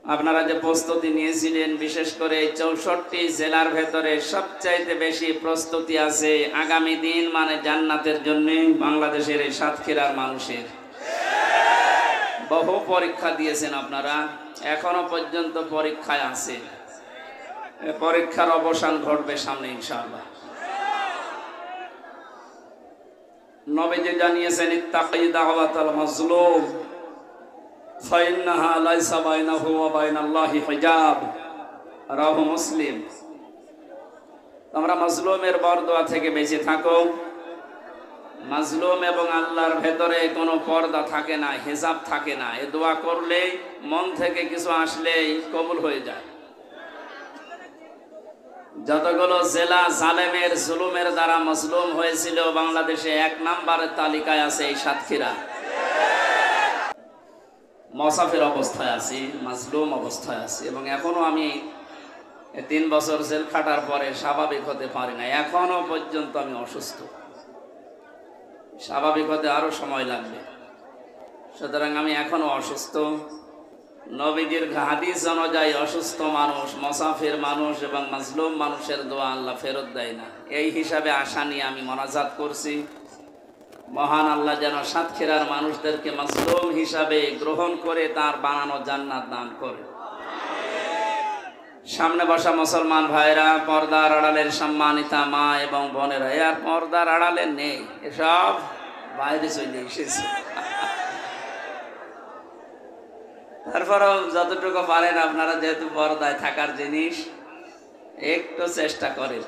আপনারা যে প্রস্তুতি নিয়েছিলেন, বিশেষ করে 64 জেলার ভেতরে সবচাইতে বেশি প্রস্তুতি আছে আগামী দিন মানে জান্নাতের জন্য বাংলাদেশের এই সাতক্ষীরার মানুষের। বহু পরীক্ষা দিয়েছেন আপনারা, এখনো পর্যন্ত পরীক্ষায় আছে। পরীক্ষার অবসান ঘটবে সামনে ইনশাআল্লাহ। নবীজি জানিয়েছেন, ইত্তাকি দাওয়াতাল মাজলুম ফাইন্নাহা লাইসা বাইনাহু ওয়া বাইনাল্লাহি হিজাব, রাওয়াহু মুসলিম। তোমরা মাজলুমের বরদোয়া থেকে বেঁচে থাকো। মাজলুম এবং আল্লাহর ভেতরে কোনো পর্দা থাকে না, হিজাব থাকে না। এ দোয়া করলেই মন থেকে কিছু আসলেই কবুল হয়ে যায়। যতগুলো জেলা জালেমের জুলুমের দ্বারা মাজলুম হয়েছিল বাংলাদেশে 1 নম্বরের তালিকায় আছে এই সাতক্ষীরা। মুসাফির অবস্থায় আছি, মাজলুম অবস্থায় আছি, এবং এখনো আমি 3 বছর জেল খাটার পরে স্বাভাবিক হতে পারি না। এখনো পর্যন্ত আমি অসুস্থ। স্বাভাবিক হতে আরো সময় লাগবে। সুতরাং আমি এখনো অসুস্থ। নবীজির হাদিস অনুযায়ী অসুস্থ মানুষ, মুসাফির মানুষ এবং মাজলুম মানুষের দোয়া আল্লাহ ফেরত দেয় না। এই হিসাবে আশা নিয়ে আমি মোনাজাত করছি, মহান আল্লাহ যেন সাতক্ষীরার মানুষদেরকে মাজলুম হিসাবে গ্রহণ করে তার বানানো জান্নাত দান করে। সামনে বসা মুসলমান ভাইরা, পর্দার আড়ালের সম্মানিতা মা এবং বোনেরা, আর পর্দার আড়ালে নেই, এসব বাইরে চলে এসেছে। তারপরেও যতটুকু পারেন আপনারা, যেহেতু পর্দায় থাকার জিনিস, একটু চেষ্টা করেন।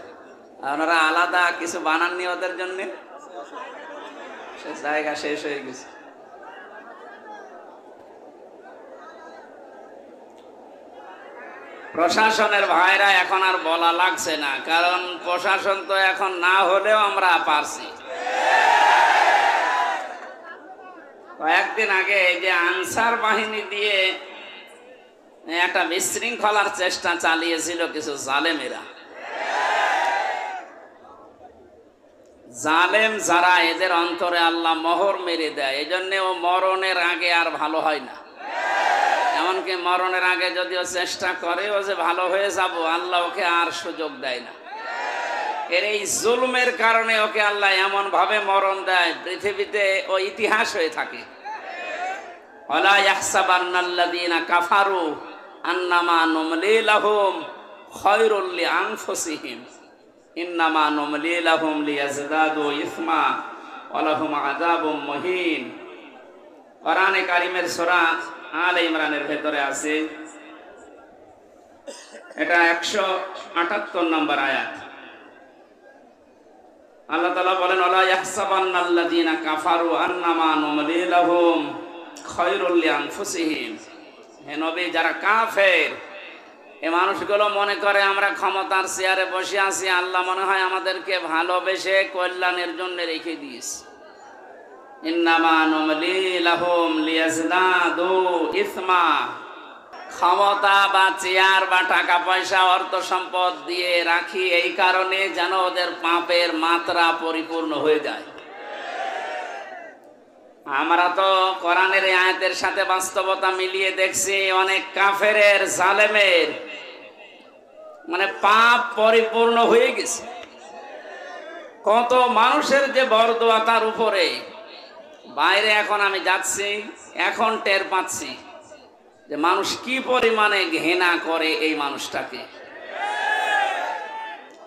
আপনারা আলাদা কিছু বানাননি ওদের জন্য, সে জায়গা শেষ হয়ে গেছে। প্রশাসনের ভাইরা এখন আর বলা লাগছে না, কারণ প্রশাসন তো এখন না হলেও আমরা পারছি। কয়েকদিন আগে এই যে আনসার বাহিনী দিয়ে একটা বিশৃঙ্খলার চেষ্টা চালিয়েছিল কিছু জালেমেরা। জালেম যারা, এদের অন্তরে আল্লাহ মোহর মেরে দেয়, এই জন্য ও মরণের আগে আর ভালো হয় না। এমনকি মরণের আগে যদিও চেষ্টা করে ও যে ভালো হয়ে যাব, আল্লাহ ওকে আর সুযোগ দেয় না। এর এই জুলুমের কারণে ওকে আল্লাহ এমন ভাবে মরণ দেয়, পৃথিবীতে ও ইতিহাস হয়ে থাকে। ওয়ালা ইয়াহসাবান্নাল্লাযীনা কাফারু আন্নামা নুমলি লাহুম খায়রুল লিআনফুসিহিম ইন্নামা নুমলি লাহুম লিয়াজদাদু ইসমা ওয়া লাহুম আযাবুম মুহিন। কোরআনে কারীমের সূরা আলে ইমরানের ভেতরে আছে, এটা 178 নম্বর আয়াত। আল্লাহ তাআলা বলেন, ওয়ালা ইয়াহসাবান্নাল্লাযীনা কাফারু আন্নামা নুমলি লাহুম খায়রুল লিআনফুসিহিম। হে নবী, যারা কাফের, এই মানুষগুলো মনে করে আমরা ক্ষমতার চেয়ারে বসে আছি, আল্লাহ মনে হয় আমাদেরকে ভালোবেসে কল্যাণের জন্য রেখে দিয়েছে। ইন্নামা নুমলি লাহুম লিয়াজদাদু ইসমা। ক্ষমতা বা চেয়ার বা টাকা পয়সা অর্থ সম্পদ দিয়ে রাখি এই কারণে যেন ওদের পাপের মাত্রা পরিপূর্ণ হয়ে যায়। আমরা তো কোরআনের আয়াতের সাথে বাস্তবতা মিলিয়ে দেখছি, অনেক কাফেরের জালেমের মানে পাপ পরিপূর্ণ হয়ে গেছে। কত মানুষের যে বরদোয়া তার উপরে। বাইরে এখন আমি যাচ্ছি, এখন টের পাচ্ছি যে মানুষ কি পরিমাণে ঘৃণা করে এই মানুষটাকে।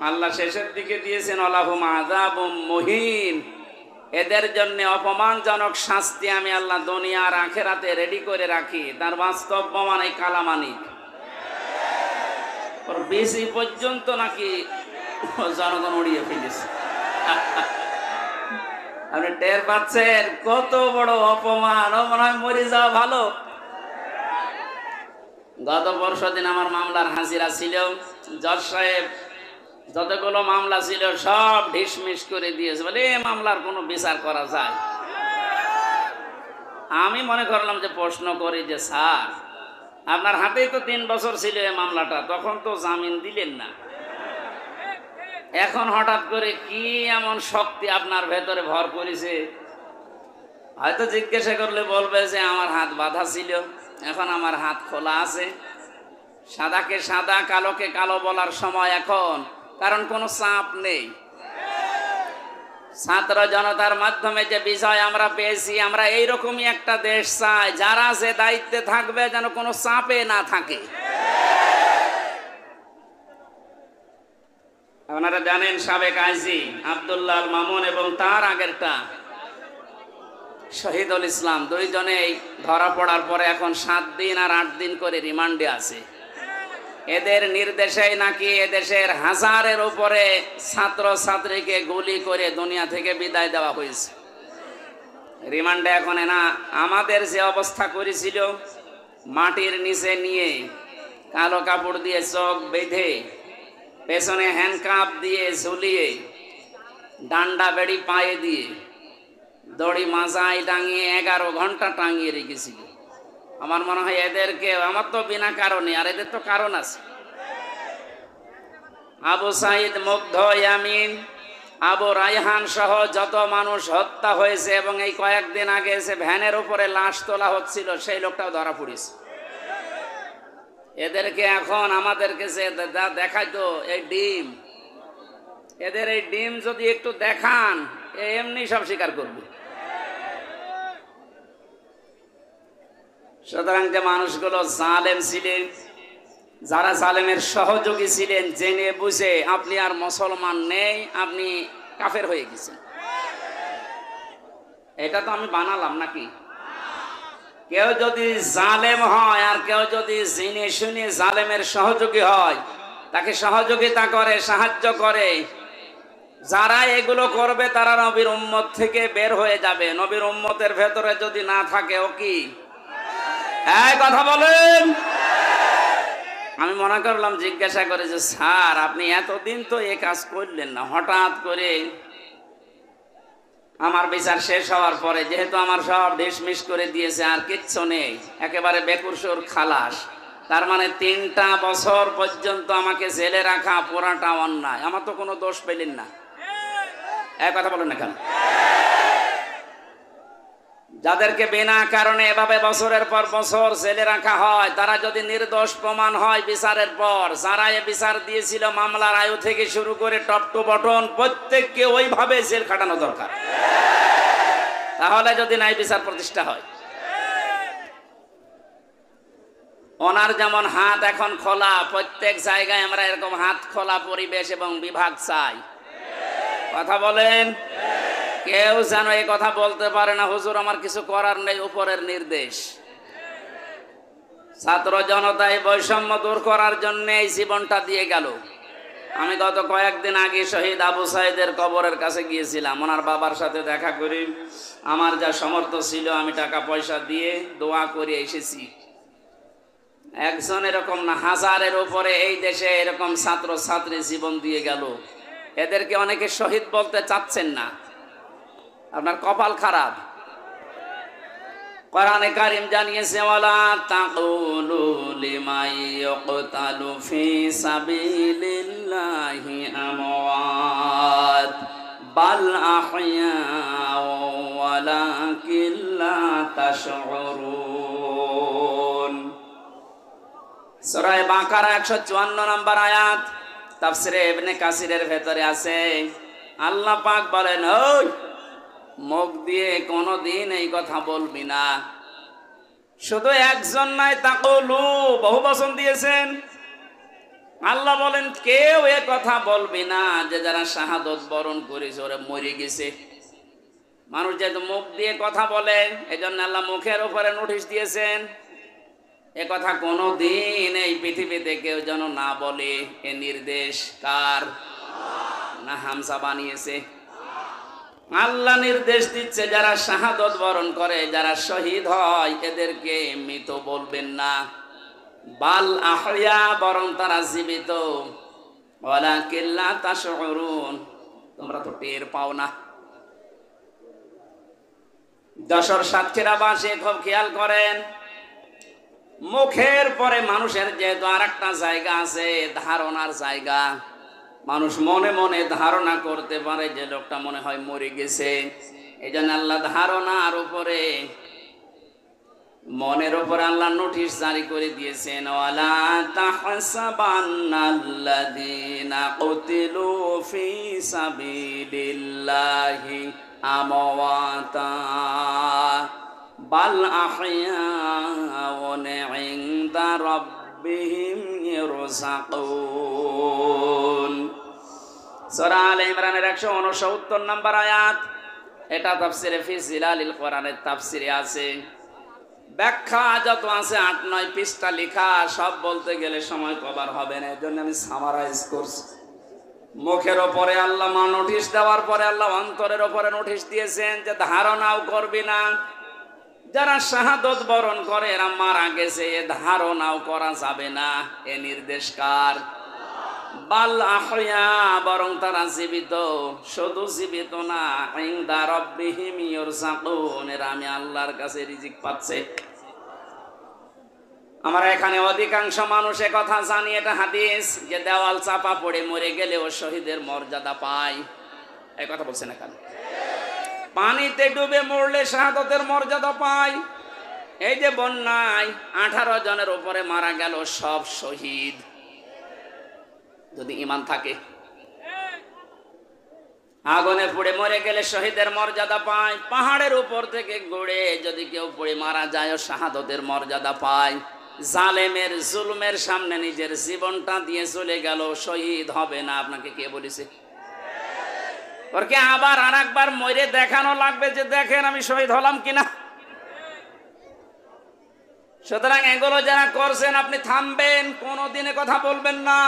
আল্লাহ শেষের দিকে দিয়েছেন ওয়ালাহুম আযাবুম মুহিন। এদের জন্য অপমানজনক শাস্তি আমি আল্লাহ দুনিয়া আর আখিরাতে রেডি করে রাখি। তার বাস্তব প্রমাণ এই কালামানিক। ওর বেশি পর্যন্ত নাকি জনগণ উড়িয়ে ফেলেছে। আপনি টের পাচ্ছেন কত বড় অপমান। ও মনে হয় মরে যাওয়া ভালো। গত পরশুদিন আমার মামলার হাজিরা ছিল। জজ সাহেব যতগুলো মামলা ছিল সব ঢিসমিস করে দিয়েছে, বলে এই মামলার কোনো বিচার করা যায়। আমি মনে করলাম যে প্রশ্ন করি যে স্যার, আপনার হাতেই তো 3 বছর ছিল এই মামলাটা, তখন তো জামিন দিলেন না, এখন হঠাৎ করে কি এমন শক্তি আপনার ভেতরে ভর করেছে? হয়তো জিজ্ঞাসা করলে বলবে যে আমার হাত বাঁধা ছিল, এখন আমার হাত খোলা আছে। সাদাকে সাদা কালোকে কালো বলার সময় এখন, কারণ কোনো চাপ নেই। ছাত্র জনতার মাধ্যমে যে বিজয় আমরা পেয়েছি, আমরা এইরকমই একটা দেশ চাই যারা যে দায়িত্বে থাকবে যেন কোনো চাপে না থাকে। আপনারা জানেন সাবেক আইজি আব্দুল্লাহ আল মামুন এবং তার আগেরটা শহীদুল ইসলাম, দুইজনেই ধরা পড়ার পরে এখন 7 দিন আর 8 দিন করে রিমান্ডে আছে। এদের নির্দেশেই নাকি এদেশের হাজারের উপরে ছাত্র ছাত্রীকে গুলি করে দুনিয়া থেকে বিদায় দেওয়া হয়েছে। রিমান্ডে এখন না আমাদের যে অবস্থা করেছিল, মাটির নিচে নিয়ে কালো কাপড় দিয়ে চোখ বেঁধে, পেছনে হ্যান্ডকাপ দিয়ে ঝুলিয়ে, ডান্ডা বেড়ি পায়ে দিয়ে, দড়ি মাজায় টাঙিয়ে 11 ঘন্টা টাঙিয়ে রেখেছিল। আমার মনে হয় এদেরকে, আমার তো বিনা কারণে, আর এদের তো কারণ আছে। আবু সাইদ, মুগ্ধ, ইয়ামিন, আবু রায়হান সহ যত মানুষ হত্যা হয়েছে, এবং এই কয়েকদিন আগে এসে ভ্যানের উপরে লাশ তোলা হচ্ছিল, সেই লোকটাও ধরা পড়েছে। এদেরকে এখন আমাদেরকে যে দেখাইতো এই ডিম, এদের এই ডিম যদি একটু দেখান, এমনি সব স্বীকার করবে। সুতরাং যে মানুষগুলো জালেম ছিলেন, যারা জালেমের সহযোগী ছিলেন, জেনে বুঝে আপনি আর মুসলমান নেই, আপনি কাফের হয়ে গেছেন। এটা তো আমি বানালাম নাকি? কেউ যদি জালেম হয় আর কেউ যদি জেনে শুনে জালেমের সহযোগী হয়, তাকে সহযোগিতা করে, সাহায্য করে, যারা এগুলো করবে তারা নবীর উম্মত থেকে বের হয়ে যাবে। নবীর উম্মতের ভেতরে যদি না থাকে, ও কি? এই কথা বলেন। আমি মনে করলাম, জিজ্ঞাসা করে যে স্যার আপনি এতদিন তো এ কাজ করলেন না, হঠাৎ করে আমার বিচার শেষ হওয়ার পরে যেহেতু আমার সব ডিসমিস করে দিয়েছে, আর কিচ্ছু নেই, একেবারে বেকুসুর খালাস, তার মানে 3টা বছর পর্যন্ত আমাকে জেলে রাখা পুরাটা অন্যায়, আমার তো কোনো দোষ পেলেন না। এক কথা বলেন না কেন? যাদেরকে বিনা কারণে এভাবে বছরের পর বছর জেলে রাখা হয়, তারা যদি নির্দোষ প্রমাণ হয় বিচারের পর, যারা এ বিচার দিয়েছিল মামলার আয়ু থেকে শুরু করে টপ টু বটন প্রত্যেককে ওইভাবে জেল খাটানো দরকার। তাহলে যদি নাই বিচার প্রতিষ্ঠা হয়। ওনার যেমন হাত এখন খোলা, প্রত্যেক জায়গায় আমরা এরকম হাত খোলা পরিবেশ এবং বিভাগ চাই। কথা বলেন। কেউ যেন এই কথা বলতে পারে না, হুজুর আমার কিছু করার নেই, উপরের নির্দেশ। ছাত্র জনতা এই বৈষম্য দূর করার জন্য এই জীবনটা দিয়ে গেল। আমি গত কয়েকদিন আগে শহীদ আবু সাইদের কবরের কাছে গিয়েছিলাম, ওনার বাবার সাথে দেখা করি, আমার যা সামর্থ্য ছিল আমি টাকা পয়সা দিয়ে দোয়া করে এসেছি। একজন এরকম না, হাজারের উপরে এই দেশে এরকম ছাত্র ছাত্রী জীবন দিয়ে গেল। এদেরকে অনেকে শহীদ বলতে চাচ্ছেন না, আপনার কপাল খারাপ। কোরআনে কারীম জানিয়েছে, ওয়ালা তাকুলু লিমান ইয়ুকতালু ফি সাবিলিল্লাহি আমওয়াত বাল আহইয়াউ ওয়ালাকিন লা তাশউরুন। সূরা বাকারা 154 নম্বর আয়াত, তাফসিরে ইবনে কাসিরের ভেতরে আছে। আল্লাহ পাক বলেন, ওই মুখ দিয়ে কোনদিন এই কথা বলবি না। শুধু একজন নাই, তাকুলু বহু বচন দিয়েছেন। আল্লাহ বলেন কেউ এ কথা বলবি না যে যারা শাহাদত বরণ করেছে ওরা মরে গেছে। মানুষ যেহেতু মুখ দিয়ে কথা বলে, এজন্য আল্লাহ মুখের উপরে নোটিশ দিয়েছেন, এ কথা কোনদিন এই পৃথিবীতে কেউ যেন না বলে। এ নির্দেশ কার? না হামজা বানিয়েছে? আল্লাহ নির্দেশ দিচ্ছে যারা শাহাদত বরণ করে, যারা শহীদ হয়, এদেরকে মৃত বলবেন না, বাল আহইয়া, বরং তারা জীবিত। ওয়ালাকিন লা তাশউরুন, তোমরা তো টের পাও না। যশোর সাতক্ষীরাবাসী খুব খেয়াল করেন, মুখের পরে মানুষের যেহেতু আর একটা জায়গা আছে, ধারণার জায়গা। মানুষ মনে মনে ধারণা করতে পারে যে লোকটা মনে হয় মরে গেছে। এই জন্য আল্লাহ ধারণার উপরে মনের উপর আল্লাহ নোটিশ জারি করে দিয়েছেন, ওয়ালা তাহসাবান্নাল্লাযীনা কুতিলু ফি সাবিলিল্লাহি আমওয়াতা বাল আহইয়াউন ইনদা রাব্বিহিম ইরযাকুন। সূরা আলে ইমরানের 169 নম্বর আয়াত। এটা তাফসিরে ফি জিলালিল কোরআনের তাফসিরে আছে। ব্যাখ্যা যত আছে 8-9 পৃষ্ঠা লেখা, সব বলতে গেলে সময় কভার হবে না, এজন্য আমি সামারাইজ করছি। মুখের ওপরে আল্লাহ নোটিশ দেওয়ার পরে আল্লাহ অন্তরের ওপরে নোটিশ দিয়েছেন যে ধারণাও করবি না। যারা শাহাদত বরণ করে এরা মারা গেছে, এ ধারণাও করা যাবে না। এ নির্দেশ কার? বাল আহইয়া, বরং তারা জীবিত। শুধু জীবিত না, ইনদা রাব্বিহিম ইরযাকুন, এরা আমি আল্লাহর কাছে রিজিক পাচ্ছে। আমরা এখানে অধিকাংশ মানুষ কথা জানি, এটা হাদিস, যে দেওয়াল চাপা পড়ে মরে গেলেও শহীদের মর্যাদা পায়। এই কথা বলছেন এখানে। পানিতে ডুবে মরলে শাহাদতের মর্যাদা পায়। এই যে বন্যায় 18 জনের উপরে মারা গেল, সব শহীদ যদি ঈমান থাকে। আগুনে পুড়ে মরে গেলে শহীদের মর্যাদা পায়। পাহাড়ের উপর থেকে গড়ে যদি কেউ পড়ে মারা যায়, শাহাদতের মর্যাদা পায়। জালেমের জুলুমের সামনে নিজের জীবনটা দিয়ে চলে গেল, শহীদ হবে না। আপনাকে কে বলেছে? ওরকে আবার আর একবার মরে দেখানো লাগবে যে দেখেন আমি শহীদ হলাম কিনা। সুতরাং এগুলো যারা করছেন আপনি থামবেন, কোনোদিনে কথা বলবেন না।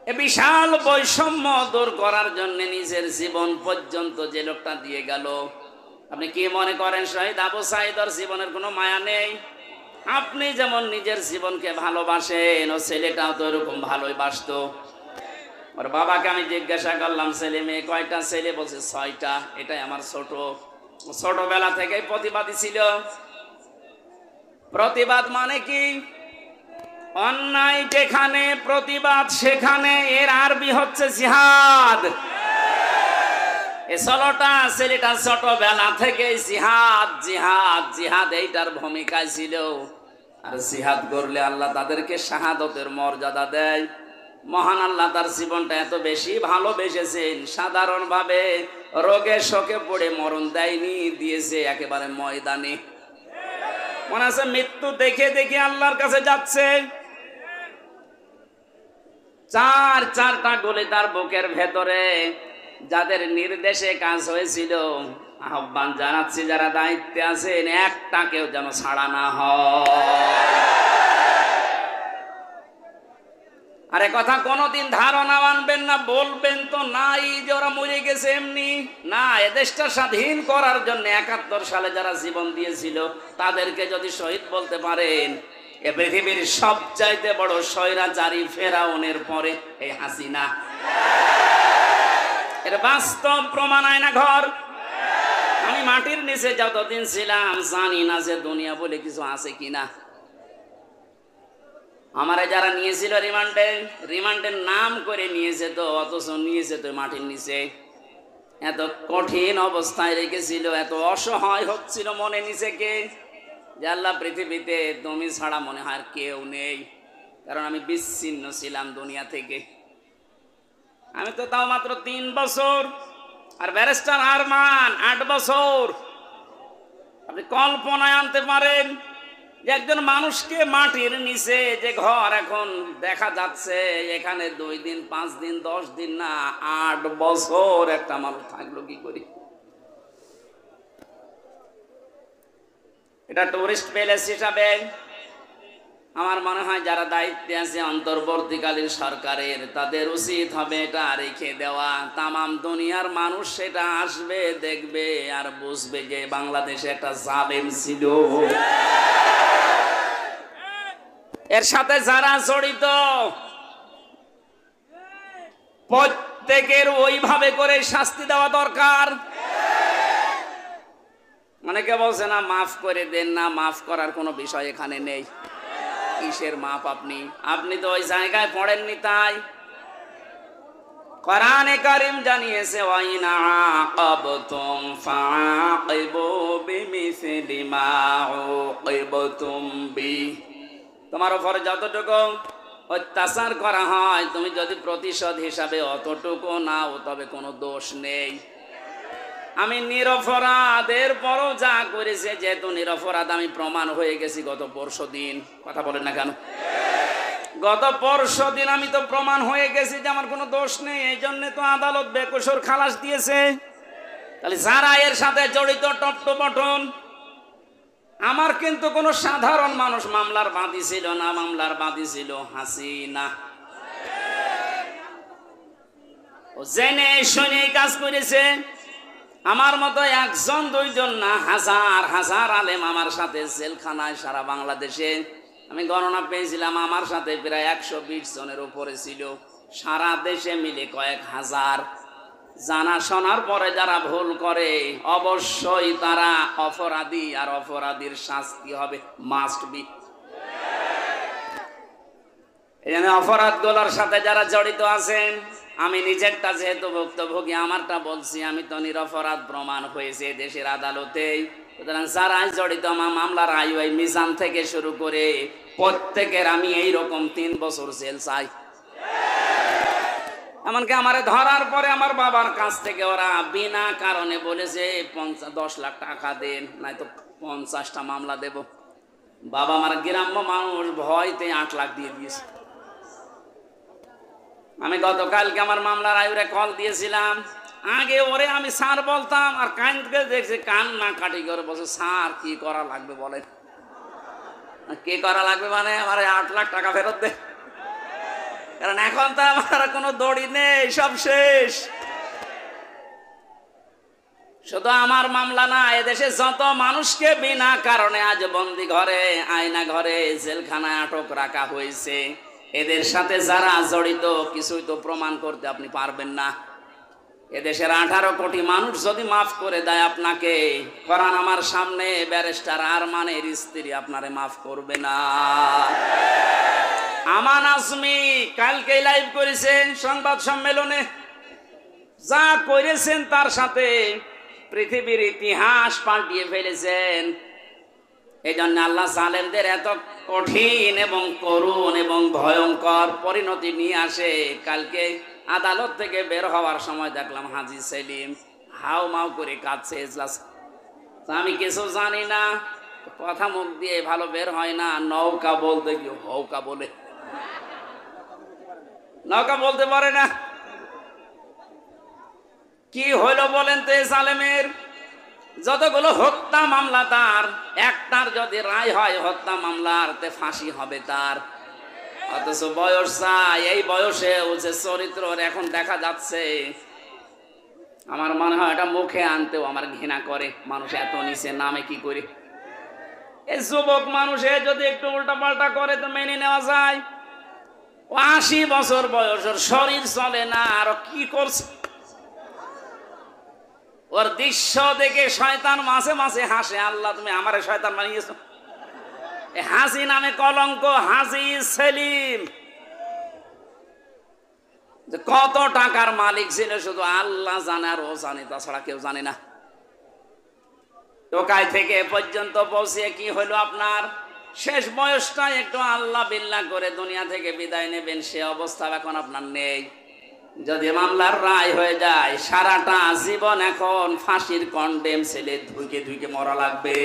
এ বিশাল বৈষম্য দূর করার জন্য নিজের জীবন পর্যন্ত যে লোকটা দিয়ে গেল, আপনি কি মনে করেন শহীদ আবু সাঈদের জীবনের কোনো মায়া নেই? আপনি যেমন নিজের জীবনকে ভালোবাসেন, ও ছেলেটাও তো এরকম ভালোই বাসতো। ওর বাবাকে আমি জিজ্ঞাসা করলাম ছেলে মেয়ে কয়টা? ছেলে বলছে 6টা। এটাই আমার ছোট। ছোটবেলা থেকেই প্রতিবাদী ছিল। প্রতিবাদ মানে কি? অন্যায় যেখানে প্রতিবাদ সেখানে, এর আরবি হচ্ছে জিহাদ। এই ছেলেটা ছোটবেলা থেকে জিহাদ জিহাদ জিহাদ এইটার ভূমিকায় ছিল। আর জিহাদ করলে আল্লাহ তাদেরকে শাহাদতের মর্যাদা দেয়। মহান আল্লাহ তার জীবনটা এত বেশি ভালোবেসেছেন, সাধারণভাবে রোগে শোকে পড়ে মরণ দেয়নি, দিয়েছে একেবারে ময়দানে। মনে আছে মৃত্যু দেখে দেখে আল্লাহর কাছে যাচ্ছে। 4টা গুলি তার বুকের ভেতরে। যাদের নির্দেশে কাজ হয়েছিল, আহ্বান জানাচ্ছি যারা দায়িত্বে আছেন, একটাকেও যেন ছাড়া না হয়। আরে কথা কোনোদিন ধারণা আনবেন না, বলবেন তো নাই যে ওরা মরে গেছে এমনি না। এদেশটা স্বাধীন করার জন্য 71 সালে যারা জীবন দিয়েছিল তাদেরকে যদি শহীদ বলতে পারেন, এ পৃথিবীর সবচাইতে বড় স্বৈরাচারী ফেরাউনের পরে এই হাসিনা। এর বাস্তব প্রমাণ আয়না ঘর। আমি মাটির নিচে যতদিন ছিলাম জানি না যে দুনিয়া বলে কিছু আছে কিনা। আমারে যারা নিয়েছিল রিমান্ডের নাম করে নিয়েছে তো, অথচ নিয়েছে তো মাটির নিচে। এত কঠিন অবস্থায় রেখেছিল, এত অসহায় হচ্ছিল মনে নিচে কে, যে আল্লাহ পৃথিবীতে তুমি ছাড়া মনে হয় আর কেউ নেই। কারণ আমি বিচ্ছিন্ন ছিলাম দুনিয়া থেকে। আমি তো তাও মাত্র 3 বছর, আর ব্যারিস্টার আরমান 8 বছর। আপনি কল্পনায় আনতে পারেন যে একজন মানুষকে মাটির নিচে যে ঘর এখন দেখা যাচ্ছে, এখানে 2 দিন 5 দিন 10 দিন না 8 বছর একটা মানুষ থাকলো কি করি? এটা টুরিস্ট প্যালেস হিসাবে আমার মনে হয় যারা দায়িত্বে আছে অন্তর্বর্তীকালীন সরকারের, তাদের উচিত হবে এটা রেখে দেওয়া। তামাম দুনিয়ার মানুষ সেটা আসবে, দেখবে আর বুঝবে যে বাংলাদেশে একটা জালেম ছিল। এর সাথে যারা জড়িত প্রত্যেকের ওইভাবে করে শাস্তি দেওয়া দরকার। অনেকে বলছে না মাফ করে দেন না, মাফ করার কোনো বিষয় এখানে নেই। কিসের মাপ? আপনি তো ওই জায়গায় পড়েননি। তাই কোরআনে কারীম জানিয়েছে ওয়াইন আকাবতুম ফাআকিবু বিমিসলি মা উকিবতুম বি, তোমার উপর যতটুকু অত্যাচার করা হয় তুমি যদি প্রতিশোধ হিসাবে অতটুকু নাও তবে কোনো দোষ নেই। আমি নিরপরাধের পরও যা করেছে, যেহেতু নিরপরাধ আমি প্রমাণ হয়ে গেছি গত পরশুদিন, কথা বলেন না কেন? গত পরশুদিন আমি তো প্রমাণ হয়ে গেছি যে আমার কোনো দোষ নেই, এই জন্য তো আদালত বেকসুর খালাস দিয়েছে। তাহলে যারা এর সাথে জড়িত টপটপটন, আমার কিন্তু কোনো সাধারণ মানুষ মামলার বাদী ছিল না, মামলার বাদী ছিল হাসিনা। ও জেনে শুনে কাজ করেছে। আমার মতো একজন দুইজন না, হাজার হাজার আলেম আমার সাথে জেলখানায় সারা বাংলাদেশে। আমি গণনা পেয়েছিলাম আমার সাথে প্রায় 120 জনের উপরে ছিল, সারা দেশে মিলে কয়েক হাজার। জানা শোনার পরে যারা ভুল করে অবশ্যই তারা অপরাধী, আর অপরাধীর শাস্তি হবে মাস্ট বি। এই জন্য অপরাধগুলোর সাথে যারা জড়িত আছেন, আমি নিজেরটা যেহেতু ভুক্তভোগী আমারটা বলছি, আমি তো নিরপরাধ প্রমাণ হয়েছে দেশের আদালতেই। সুতরাং যারা জড়িত আমার মামলার আইওয়াই মিজান থেকে শুরু করে প্রত্যেকের আমি এইরকম 3 বছর জেল চাই। এমনকি আমারে ধরার পরে আমার বাবার কাছ থেকে ওরা বিনা কারণে বলেছে 10 লাখ টাকা দেন, নয়তো 50টা মামলা দেব। বাবা আমার গ্রাম্য মানুষ, ভয়তে 8 লাখ দিয়ে দিয়েছে। আমি গতকালকে আমার মামলার আইরে কল দিয়েছিলাম। আগে ওরে আমি স্যার বলতাম, আর কান থেকে দেখছি কান না কাটি করে বলছে স্যার কি করা লাগবে বলে। কি করা লাগবে মানে আমার 8 লাখ টাকা ফেরত দে, কারণ এখন তো আমার কোনো দড়ি নেই, সব শেষ। শুধু আমার মামলা না, এদেশে যত মানুষকে বিনা কারণে আজ বন্দি ঘরে, আয়না ঘরে, জেলখানায় আটক রাখা হয়েছে, এদের সাথে যারা জড়িত কিছুই তো প্রমাণ করতে আপনি পারবেন না। এদেশের 18 কোটি মানুষ যদি মাফ করে দেয় আপনাকে, কোরআন আমার সামনে ব্যারিস্টার আরমানের স্ত্রী আপনারে মাফ করবে না। আমান আজমি কালকে লাইভ করেছেন সংবাদ সম্মেলনে, যা করেছেন তার সাথে পৃথিবীর ইতিহাস পাল্টিয়ে ফেলেছেন। এই জন্য আল্লাহ জালেমদের এত কঠিন এবং করুণ এবং ভয়ঙ্কর পরিণতি নিয়ে আসে। কালকে আদালত থেকে বের হওয়ার সময় দেখলাম হাজী সেলিম হাউ মাউ করে কাঁদছে। এজলাস আমি কিছু জানি না, কথা মুখ দিয়ে ভালো বের হয় না। নৌকা বলতে কি হৌকা বলে, নৌকা বলতে পারে না। কি হইল বলেন তো? জালেমের যতগুলো হত্যা মামলা, তার একটার যদি রায় হয় হত্যা মামলার, তে ফাঁসি হবে তার। অথচ বয়স চাই, এই বয়সে যে চরিত্র এখন দেখা যাচ্ছে, আমার মনে হয় এটা মুখে আনতেও আমার ঘৃণা করে। মানুষ এত নিচে নামে কি করে? এই যুবক মানুষে যদি একটু উল্টা পাল্টা করে তো মেনে নেওয়া যায়। 80 বছর বয়স, ওর শরীর চলে না, আর কি করছে? ওর দৃশ্য দেখে শয়তান মাঝে মাঝে হাসে, আল্লাহ তুমি আমারে শয়তান বানিয়েছো। হাজি নামে কলঙ্ক, হাজি সেলিম কত টাকার মালিক ছিল শুধু আল্লাহ জানে, আর ও জানে, তাছাড়া কেউ জানে না। টোকাই থেকে পর্যন্ত পৌঁছে কি হলো আপনার? শেষ বয়সটা একটু আল্লাহ বিল্লাহ করে দুনিয়া থেকে বিদায় নেবেন, সে অবস্থা এখন আপনার নেই। যদি মামলার রায় হয়ে যায়, সারাটা জীবন এখন ফাঁসির কন্ডেম ছেলে ধুইকে ধুইকে মরা লাগবে।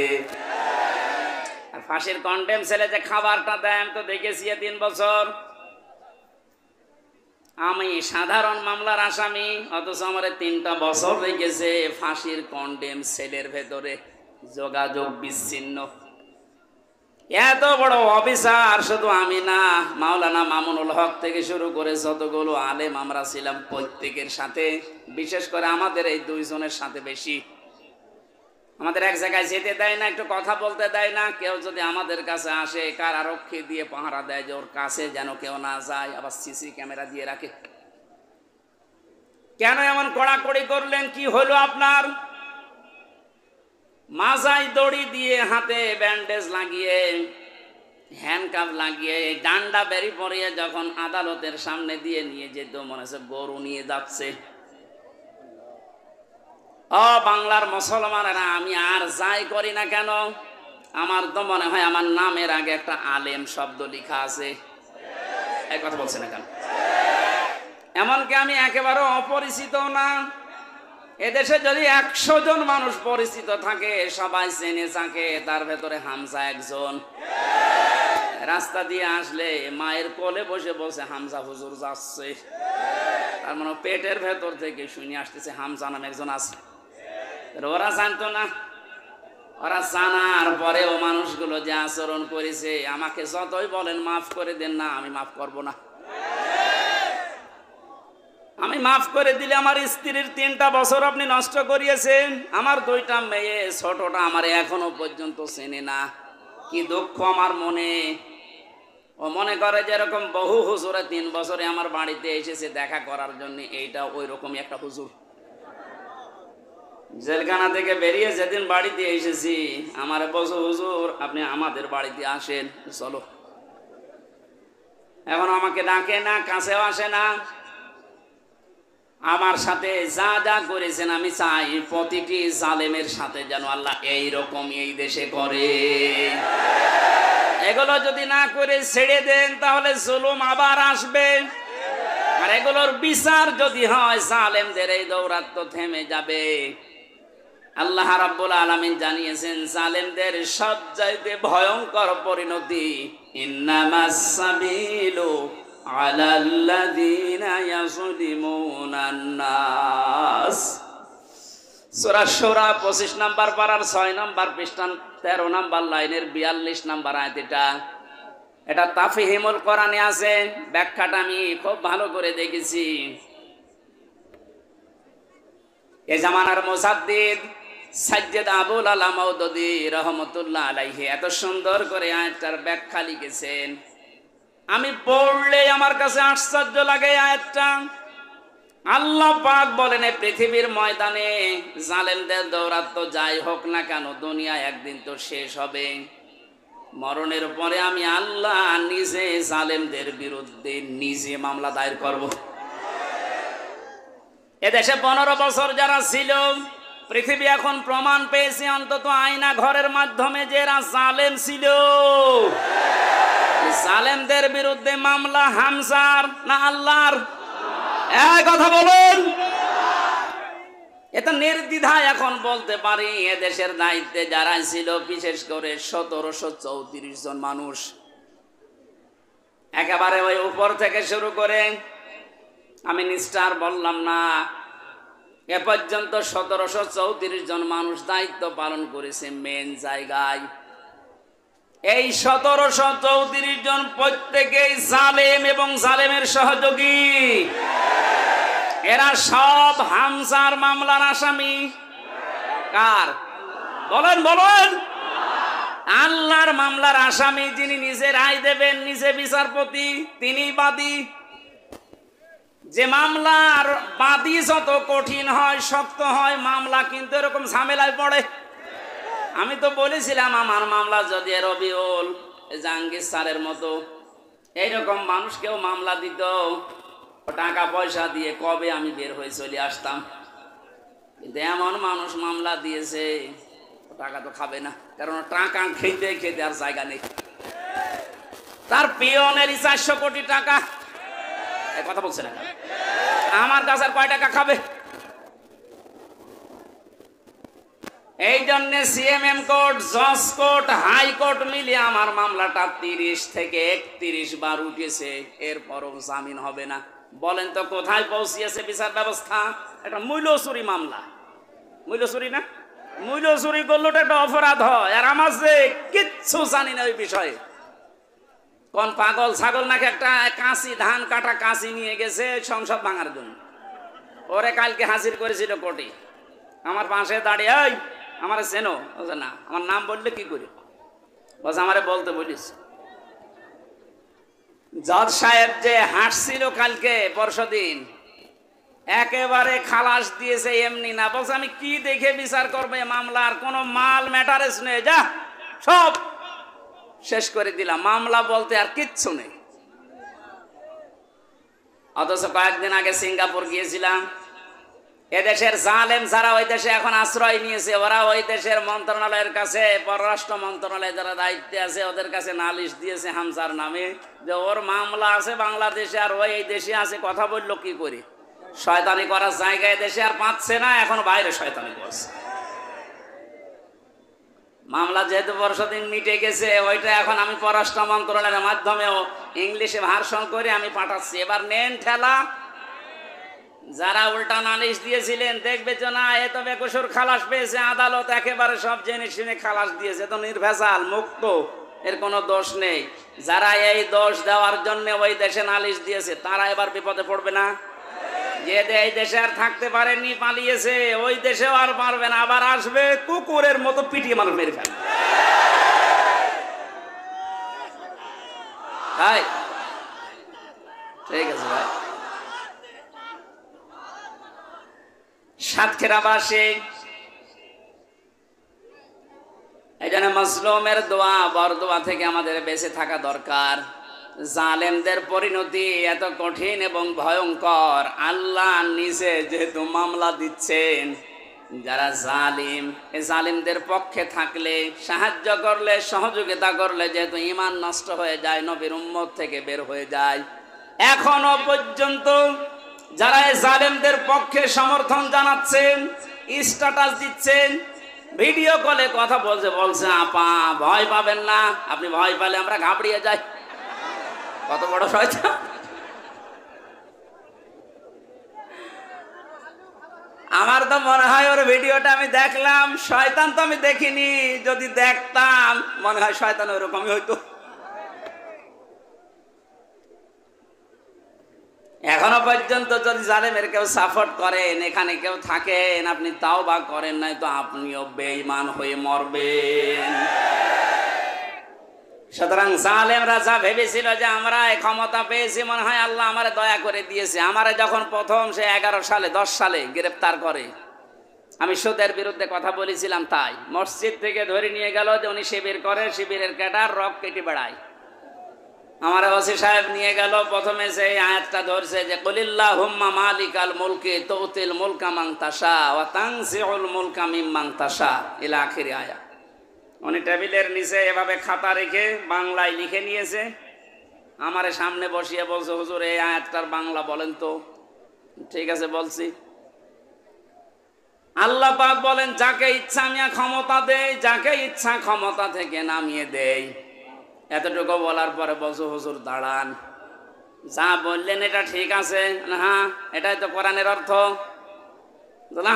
আর ফাঁসির কন্ডেম ছেলে যে খাবারটা দেয় আমি তো দেখেছি 3 বছর। আমি সাধারণ মামলার আসামি, অথচ আমার 3টা বছর রেখেছে ফাঁসির কন্ডেম সেলের ভেতরে, যোগাযোগ বিচ্ছিন্ন। এত বড় অফিসার শুধু আমি না, মাওলানা মামুনুল হক থেকে শুরু করে যতগুলো আলেম আমরা ছিলাম, প্রত্যেকের সাথে, বিশেষ করে আমাদের এই 2 জনের সাথে বেশি। আমাদের এক জায়গায় যেতে দেয় না, একটু কথা বলতে দেয় না। কেউ যদি আমাদের কাছে আসে, কারারক্ষী দিয়ে পাহারা দেয় যে ওর কাছে যেন কেউ না যায়, আবার সিসি ক্যামেরা দিয়ে রাখে। কেন এমন কড়াকড়ি করলেন? কি হলো আপনার? মাজায় দড়ি দিয়ে, হাতে ব্যান্ডেজ লাগিয়ে হ্যান্ডকাপ লাগিয়ে ডান্ডা বেরি পরিয়ে যখন আদালতের সামনে দিয়ে নিয়ে যেত, মনে হচ্ছে গরু নিয়ে যাচ্ছে। ও বাংলার মুসলমানেরা, আমি আর যাই করি না কেন, আমার তো মনে হয় আমার নামের আগে একটা আলেম শব্দ লেখা আছে। এই কথা বলছে না কেন? এমনকি আমি একেবারে অপরিচিত না। এদেশে যদি 100 জন মানুষ পরিচিত থাকে, সবাই চেনে থাকে, তার ভেতরে হামজা একজন। রাস্তা দিয়ে আসলে মায়ের কোলে বসে বসে হামজা হুজুর যাচ্ছে, তার মানে পেটের ভেতর থেকে শুনে আসতেছে হামজা নামে একজন আছে। ওরা জানতো না, ওরা জানার পরেও মানুষগুলো যে আচরণ করেছে, আমাকে যতই বলেন মাফ করে দেন না, আমি মাফ করব না। আমি মাফ করে দিলে আমার স্ত্রীর 3টা বছর আপনি নষ্ট করিয়েছেন, আমার 2টা মেয়ে, ছোটটা আমার এখনো পর্যন্ত চেনে না। কি দুঃখ আমার মনে। ও মনে করে যেরকম বহু হুজুরে 3 বছরে আমার বাড়িতে এসেছে দেখা করার জন্য, এইটা ওই রকমই একটা হুজুর। জেলখানা থেকে বেরিয়ে যেদিন বাড়িতে এসেছি, আমার বলছে হুজুর আপনি আমাদের বাড়িতে আসেন, চলো। এখন আমাকে ডাকে না, কাছেও আসে না। আমার সাথে যা যা করেছেন, আমি চাই প্রতিটি জালেমের সাথে যেন আল্লাহ এইরকম এই দেশে করে। এগুলো যদি না করে ছেড়ে দেন, তাহলে জুলুম আবার আসবে। আর এগুলোর বিচার যদি হয়, জালেমদের এই দৌরাত্ম থেমে যাবে। আল্লাহ রাব্বুল আলামিন জানিয়েছেন, জালেমদের সবচাইতে ভয়ঙ্কর পরিণতি, ইন্নামাস সাবিলু আলাল্লাযীনা ইয়াযলিমুনান নাস। সূরা শূরা 25 নম্বর পারার 6 নম্বর পৃষ্ঠা 13 নম্বর লাইনের 42 নম্বর আয়াত। এটা তাফহিমুল কোরআনে আছে, ব্যাখ্যাটা আমি খুব ভালো করে দেখেছি। এ জামানার মুসাদ্দিদ সাজ্জাদ আবুল আলা মাউদুদী রাহমাতুল্লাহ আলাইহি এত সুন্দর করে আয়াতটার ব্যাখ্যা লিখেছেন, আমি পড়লে আমার কাছে আশ্চর্য লাগে আয়াতটা। আল্লাহ পাক বলেন, এই পৃথিবীর ময়দানে জালেমদের দৌরাত্ম যাই হোক না কেন, দুনিয়া একদিন তো শেষ হবে। মরণের পরে আমি আল্লাহ নিজে জালেমদের বিরুদ্ধে নিজে মামলা দায়ের করব। এদেশে 15 বছর যারা ছিল, পৃথিবী এখন প্রমাণ পেয়েছে অন্তত আয়না ঘরের মাধ্যমে যে এরা জালেম ছিল। জালেমদের বিরুদ্ধে মামলা হামজার না আল্লাহর? এই কথা বলুন। এটা নির্দ্বিধায় এখন বলতে পারি, এদেশের দায়িত্বে যারা ছিল, বিশেষ করে 1734 জন মানুষ, একেবারে ওই উপর থেকে শুরু করে, আমি নিস্টার বললাম না, এ পর্যন্ত 1734 জন মানুষ দায়িত্ব পালন করেছে মেন জায়গায়। এই 1734 জন প্রত্যেকেই জালেম এবং জালেমের সহযোগী। এরা সব হামজার মামলার আসামি। কার? বলেন বলেন। আল্লাহর মামলার আসামি, যিনি নিজে রায় দেবেন, নিজে বিচারপতি, তিনি বাদী। যে মামলার বাদী যত কঠিন হয়, শক্ত হয়, মামলা কিন্তু এরকম ঝামেলায় পড়ে। আমি তো বলেছিলাম, আমার মামলা যদি রবিউল জাহাঙ্গীর স্যারের মতো এইরকম মানুষকেও মামলা দিত, টাকা পয়সা দিয়ে কবে আমি বের হয়ে চলে আসতাম। কিন্তু এমন মানুষ মামলা দিয়েছে, টাকা তো খাবে না, কারণ টাকা খেতে খেতে আর জায়গা নেই। তার পিয়নেরই 400 কোটি টাকা। কথা বলছে না, আমার কাছে আর কয় টাকা খাবে? এই জন্য সিএমএম কোর্ট, জজ কোর্ট, হাইকোর্ট মিলিয়ে আমার মামলাটা 30 থেকে 31 বার উঠেছে, এরপরও জামিন হবে না। বলেন তো কোথায় পৌঁছিয়েছে বিচার ব্যবস্থা? একটা মূল্য চুরি মামলা। মূল্য চুরি না, মূল্য চুরি করলে একটা অপরাধ হয়, আর আমার যে কিচ্ছু জানি না ওই বিষয়ে। কোন পাগল ছাগল নাকি একটা কাঁচি, ধান কাটা কাঁচি নিয়ে গেছে সংসদ ভাঙার জন্য, ওরে কালকে হাজির করেছিল কোর্টে। আমার পাশে দাঁড়িয়ে, এই আমার চেনো? বলছে না। আমার নাম বললে কি করে? বলছে আমারে বলতে বলিস। জজ সাহেব যে হাসছিল কালকে পরশুদিন, একেবারে খালাস দিয়েছে এমনি না। বলছে আমি কি দেখে বিচার করবো মামলার? কোনো মাল ম্যাটারেস নেই, যা সব শেষ করে দিলাম, মামলা বলতে আর কিচ্ছু নেই। অথচ কয়েকদিন আগে সিঙ্গাপুর গিয়েছিলাম, এদেশের জালেম যারা ওই দেশে এখন আশ্রয় নিয়েছে, ওরা ওই দেশের মন্ত্রণালয়ের কাছে, পররাষ্ট্র মন্ত্রণালয়ে যারা দায়িত্বে আছে ওদের কাছে নালিশ দিয়েছে হামজার নামে, যে ওর মামলা আছে বাংলাদেশে আর ওই এই দেশে আছে, কথা বললো কি করে, শয়তানি করার জায়গায় দেশে আর পাচ্ছে না, এখন বাইরে শয়তানি করছে। মামলা যেহেতু বর্ষদিন মিটে গেছে, ওইটা এখন আমি পররাষ্ট্র মন্ত্রণালয়ের মাধ্যমেও ইংলিশে ভার্সন করে আমি পাঠাচ্ছি। এবার নেন ঠেলা, যারা উল্টা নালিশ দিয়েছিলেন দেখবে যে না এ তো বেকসুর খালাস পেয়েছে, আদালত একেবারে সব জেনে শুনে খালাস দিয়েছে, তো নির্ভেজাল মুক্ত, এর কোনো দোষ নেই। যারা এই দোষ দেওয়ার জন্য ওই দেশে নালিশ দিয়েছে তারা এবার বিপদে পড়বে না? যে এই দেশে আর থাকতে পারেনি, পালিয়েছে, ওই দেশেও আর পারবে না, আবার আসবে কুকুরের মতো পিটিয়ে মানুষ মেরে ফেলবে। তাই ঠিক আছে ভাই। সাতক্ষীরাবাসী এই জন্য মজলুমের দোয়া, বরদোয়া থেকে আমাদের বেঁচে থাকা দরকার। জালেমদের পরিণতি এত কঠিন এবং ভয়ঙ্কর, আল্লাহ নিজে যেহেতু মামলা দিচ্ছেন, যারা জালিম, এই জালিমদের পক্ষে থাকলে, সাহায্য করলে, সহযোগিতা করলে যেহেতু ঈমান নষ্ট হয়ে যায়, নবীর উম্মত থেকে বের হয়ে যায়। এখনো পর্যন্ত যারা এই জালেমদের পক্ষে সমর্থন জানাচ্ছেন, স্ট্যাটাস দিচ্ছেন, ভিডিও কলে কথা বলছে আপা ভয় পাবেন না, আপনি ভয় পেলে আমরা ঘাবড়িয়ে যাই। কত বড় শয়তান! আমার তো মনে হয় ওর ভিডিওটা আমি দেখলাম, শয়তান তো আমি দেখিনি, যদি দেখতাম মনে হয় শয়তান ওরকমই হইতো। এখনো পর্যন্ত যদি জালেমের কেউ সাপোর্ট করেন, এখানে কেউ থাকেন, আপনি তাওবা করেন নাই তো আপনিও বেঈমান হয়ে মরবেন। সুতরাং জালেমরা যা ভেবেছিল যে আমরা এই ক্ষমতা পেয়েছি, মনে হয় আল্লাহ আমারে দয়া করে দিয়েছে। আমারে যখন প্রথম সে 11 সালে 10 সালে গ্রেফতার করে, আমি সুদের বিরুদ্ধে কথা বলেছিলাম, তাই মসজিদ থেকে ধরে নিয়ে গেল যে উনি শিবির করে, শিবিরের ক্যাডার, রক কেটে বেড়ায়। আমার ওসি সাহেব নিয়ে গেল, প্রথমে সেই আয়াতটা ধরছে যে কুলিল্লাহুম্মা মালিকাল মুলকি তুতিল মুলকা মান তাশা ওয়া তানজিউল মুলকা মিম্মান তাশা ইলা আখির আয়াত। উনি টেবিলের নিচে এভাবে খাতা রেখে বাংলায় লিখে নিয়েছে, আমারে সামনে বসিয়ে বলছে হুজুর এই আয়াতটার বাংলা বলেন তো। ঠিক আছে বলছি। আল্লাহ পাক বলেন যাকে ইচ্ছা আমি ক্ষমতা দেই, যাকে ইচ্ছা ক্ষমতা থেকে নামিয়ে দেই। এতটুকু বলার পরে বলছো হুজুর দাঁড়ান, যা বললেন এটা ঠিক আছে, হ্যাঁ এটাই তো কোরআনের অর্থ।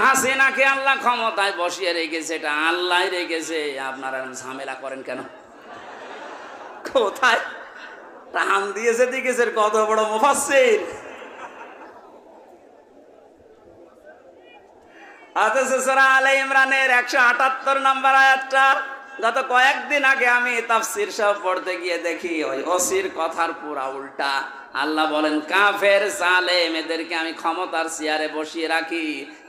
হাসিনাকে আল্লাহ ক্ষমতায় বসিয়ে রেখেছে, এটা আল্লাহ রেখেছে, আপনারা ঝামেলা করেন কেন? কোথায় টান দিয়েছে দিকেছে, কত বড় মুফাসসির। অথচ সূরা আলে ইমরানের 178 নম্বর আয়াতটা গত কয়েকদিন আগে আমি তাফসীর সহ পড়তে গিয়ে দেখি ওই ওসির কথার পুরা উল্টা। আল্লাহ বলেন কাফের জালেম এদেরকে আমি ক্ষমতার চেয়ারে বসিয়ে রাখি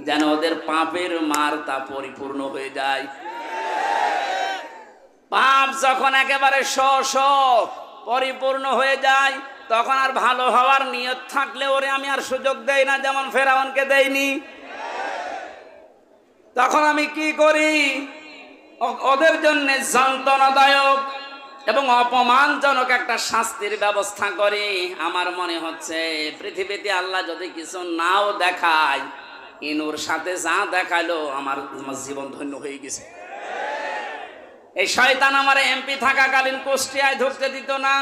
যেন ওদের পাপের মার তা পরিপূর্ণ হয়ে যায়। পাপ যখন একেবারে পরিপূর্ণ হয়ে যায়, তখন আর ভালো হওয়ার নিয়ত থাকলে ওরে আমি আর সুযোগ দেই না, যেমন ফেরাউনকে দেইনি। তখন আমি কি করি? ওদের জন্য যন্ত্রণাদায়ক এবং অপমানজনক একটা শাস্তির ব্যবস্থা করি। আমার মনে হচ্ছে পৃথিবীতে আল্লাহ যদি কিছু নাও দেখায়, ইনুর সাথে যা দেখালো আমার জীবন ধন্য হয়ে গেছে। এই শয়তান আমার এমপি থাকাকালীন কুষ্টিয়ায় ঢুকতে দিত না,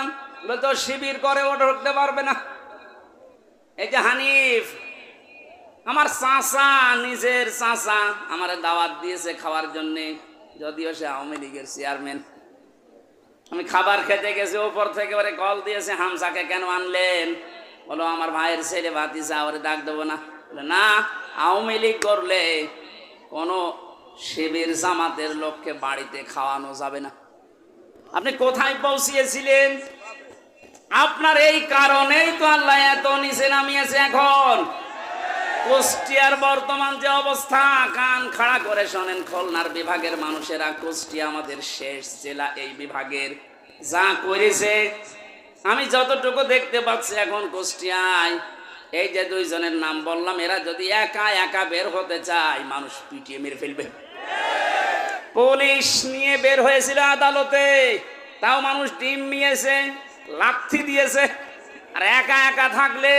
বলতো শিবির করে ও ঢুকতে পারবে না। এই যে হানিফ আমার চাচা, নিজের চাচা, আমার দাওয়াত দিয়েছে খাওয়ার জন্যে, যদিও সে আওয়ামী লীগের চেয়ারম্যান। আমি খাবার খেতে গেছি, ওপর থেকে ওরে কল দিয়েছে হামসাকে কেন আনলেন? বলো আমার ভাইয়ের ছেলে ভাতিজা, ওরে ডাক দেবো না। বলে না, আওয়ামী লীগ করলে কোনো শিবির জামাতের লোককে বাড়িতে খাওয়ানো যাবে না। আপনি কোথায় পৌঁছিয়েছিলেন? আপনার এই কারণেই তো আল্লাহ এত নিচে নামিয়েছে। এখন কুষ্টিয়ার বর্তমান যে অবস্থা, কান খাড়া করে শোনেন খুলনার বিভাগের মানুষেরা, কুষ্টিয়া আমাদের শেষ জেলা এই বিভাগের। যা করেছে আমি যতটুকু দেখতে পাচ্ছি এখন কুষ্টিয়ায় এই যে দুইজনের নাম বললাম, এরা যদি একা একা বের হতে চায় মানুষ পিটিয়ে মেরে ফেলবে। পুলিশ নিয়ে বের হয়েছিল আদালতে, তাও মানুষ ডিম নিয়েছে, লাথি দিয়েছে। আর একা একা থাকলে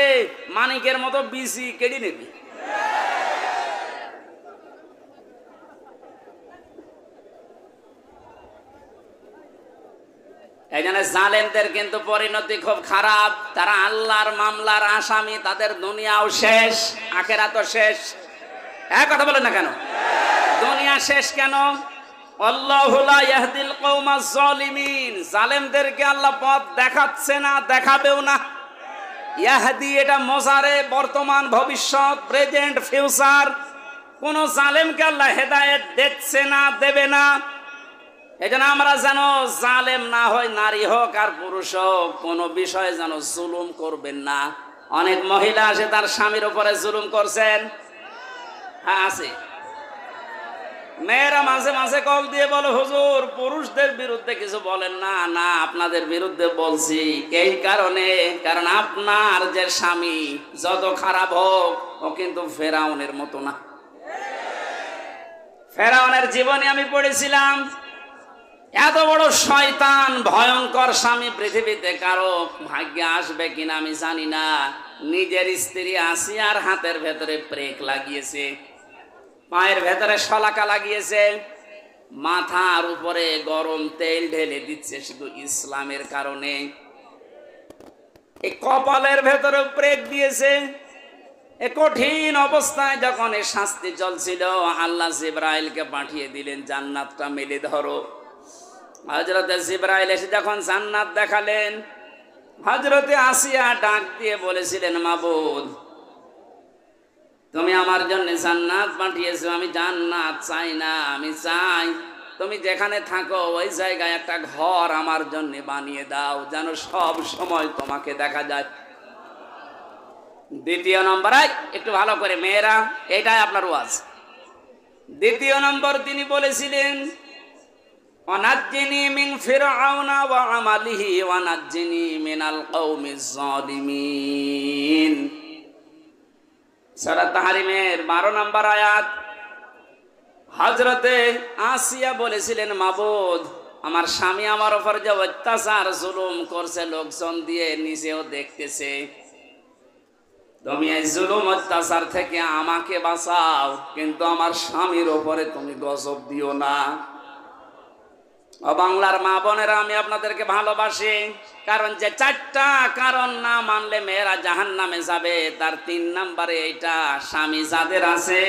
মানিকের মতো বিসি কেটে নেবে। এই জন্য জালেমদের কিন্তু পরিণতি খুব খারাপ। তারা আল্লাহর মামলার আসামি, তাদের দুনিয়াও শেষ, আখিরাতও শেষ। এক কথা বলেন না কেন? দুনিয়া শেষ কেন? আল্লাহু লা ইয়াহদিল কওমাজ জালিমিন, জালেমদেরকে আল্লাহ পথ দেখাচ্ছে না, দেখাবেও না। ইয়াহদি এটা মোজারে, বর্তমান, ভবিষ্যৎ, প্রেজেন্ট, ফিউচার। কোন জালেমকে আল্লাহ হেদায়েত দিচ্ছে না, দেবে না। এজন্য আমরা যেন জালেম না হয়, নারী হোক আর পুরুষ হোক, কোনো বিষয়ে যেন জুলুম করবেন না। অনেক মহিলা আছে তার স্বামীর উপরে জুলুম করছেন। হ্যাঁ আছে। মেয়েরা মাঝে মাঝে কল দিয়ে বলে, হুজুর পুরুষদের বিরুদ্ধে কিছু বলেন না। না, আপনাদের বিরুদ্ধে বলছি এই কারণে, কারণ আপনার যে স্বামী যত খারাপ হোক ও কিন্তু ফেরাউনের মতো না। ফেরাউনের জীবনে আমি পড়েছিলাম, এত বড় শয়তান ভয়ঙ্কর স্বামী পৃথিবীতে কারো ভাগ্যে আসবে কিনা আমি জানি না। নিজের স্ত্রী আসিয়ার হাতের ভেতরে ব্রেক লাগিয়েছে, পায়ের ভেতরে শলাকা লাগিয়েছে, মাথার উপরে গরম তেল ঢেলে দিচ্ছে শুধু ইসলামের কারণে। এই কপালের ভেতরে ব্রেক দিয়েছে। এ কঠিন অবস্থায় যখন এই শাস্তি চলছিল, আল্লাহ জিবরাইলকে পাঠিয়ে দিলেন, জান্নাতটা মেলে ধরো। হযরতে জিবরাইল এসে যখন জান্নাত দেখালেন, হযরতে আসিয়া ডাক দিয়ে বলেছিলেন, মাবুদ তুমি আমার জন্য জান্নাত পাঠিয়েছো, আমি জান্নাত চাই না, আমি চাই তুমি যেখানে থাকো ওই জায়গায় একটা ঘর আমার জন্য বানিয়ে দাও, যেন সব সময় তোমাকে দেখা যায়। দ্বিতীয় নম্বর, একটু ভালো করে মেয়েরা, এটাই আপনার ওয়াজ। দ্বিতীয় নম্বর তিনি বলেছিলেন, ওয়ানাজ্জিনি মিন ফিরআউনা ওয়া আমালিহি ওয়ানাজ্জিনি মিনাল কওমিজ জালিমিন। সূরা তাহরিমের 12 নম্বর আয়াত। হযরতে আসিয়া বলেছিলেন, মাবুদ আমার স্বামী আমার উপর যে অত্যাচার জুলুম করছে, লোকজন দিয়ে নিজেও দেখতেছে, তুমি এই জুলুম অত্যাচার থেকে আমাকে বাঁচাও, কিন্তু আমার স্বামীর উপরে তুমি গজব দিও না। ও বাংলার মা বোনেরা, আমি আপনাদেরকে ভালোবাসি, কারণ যে 4টা কারণ না মানলে মেয়েরা জাহান্নামে যাবে, তার 3 নম্বরে এইটা। স্বামী যাদের আছে,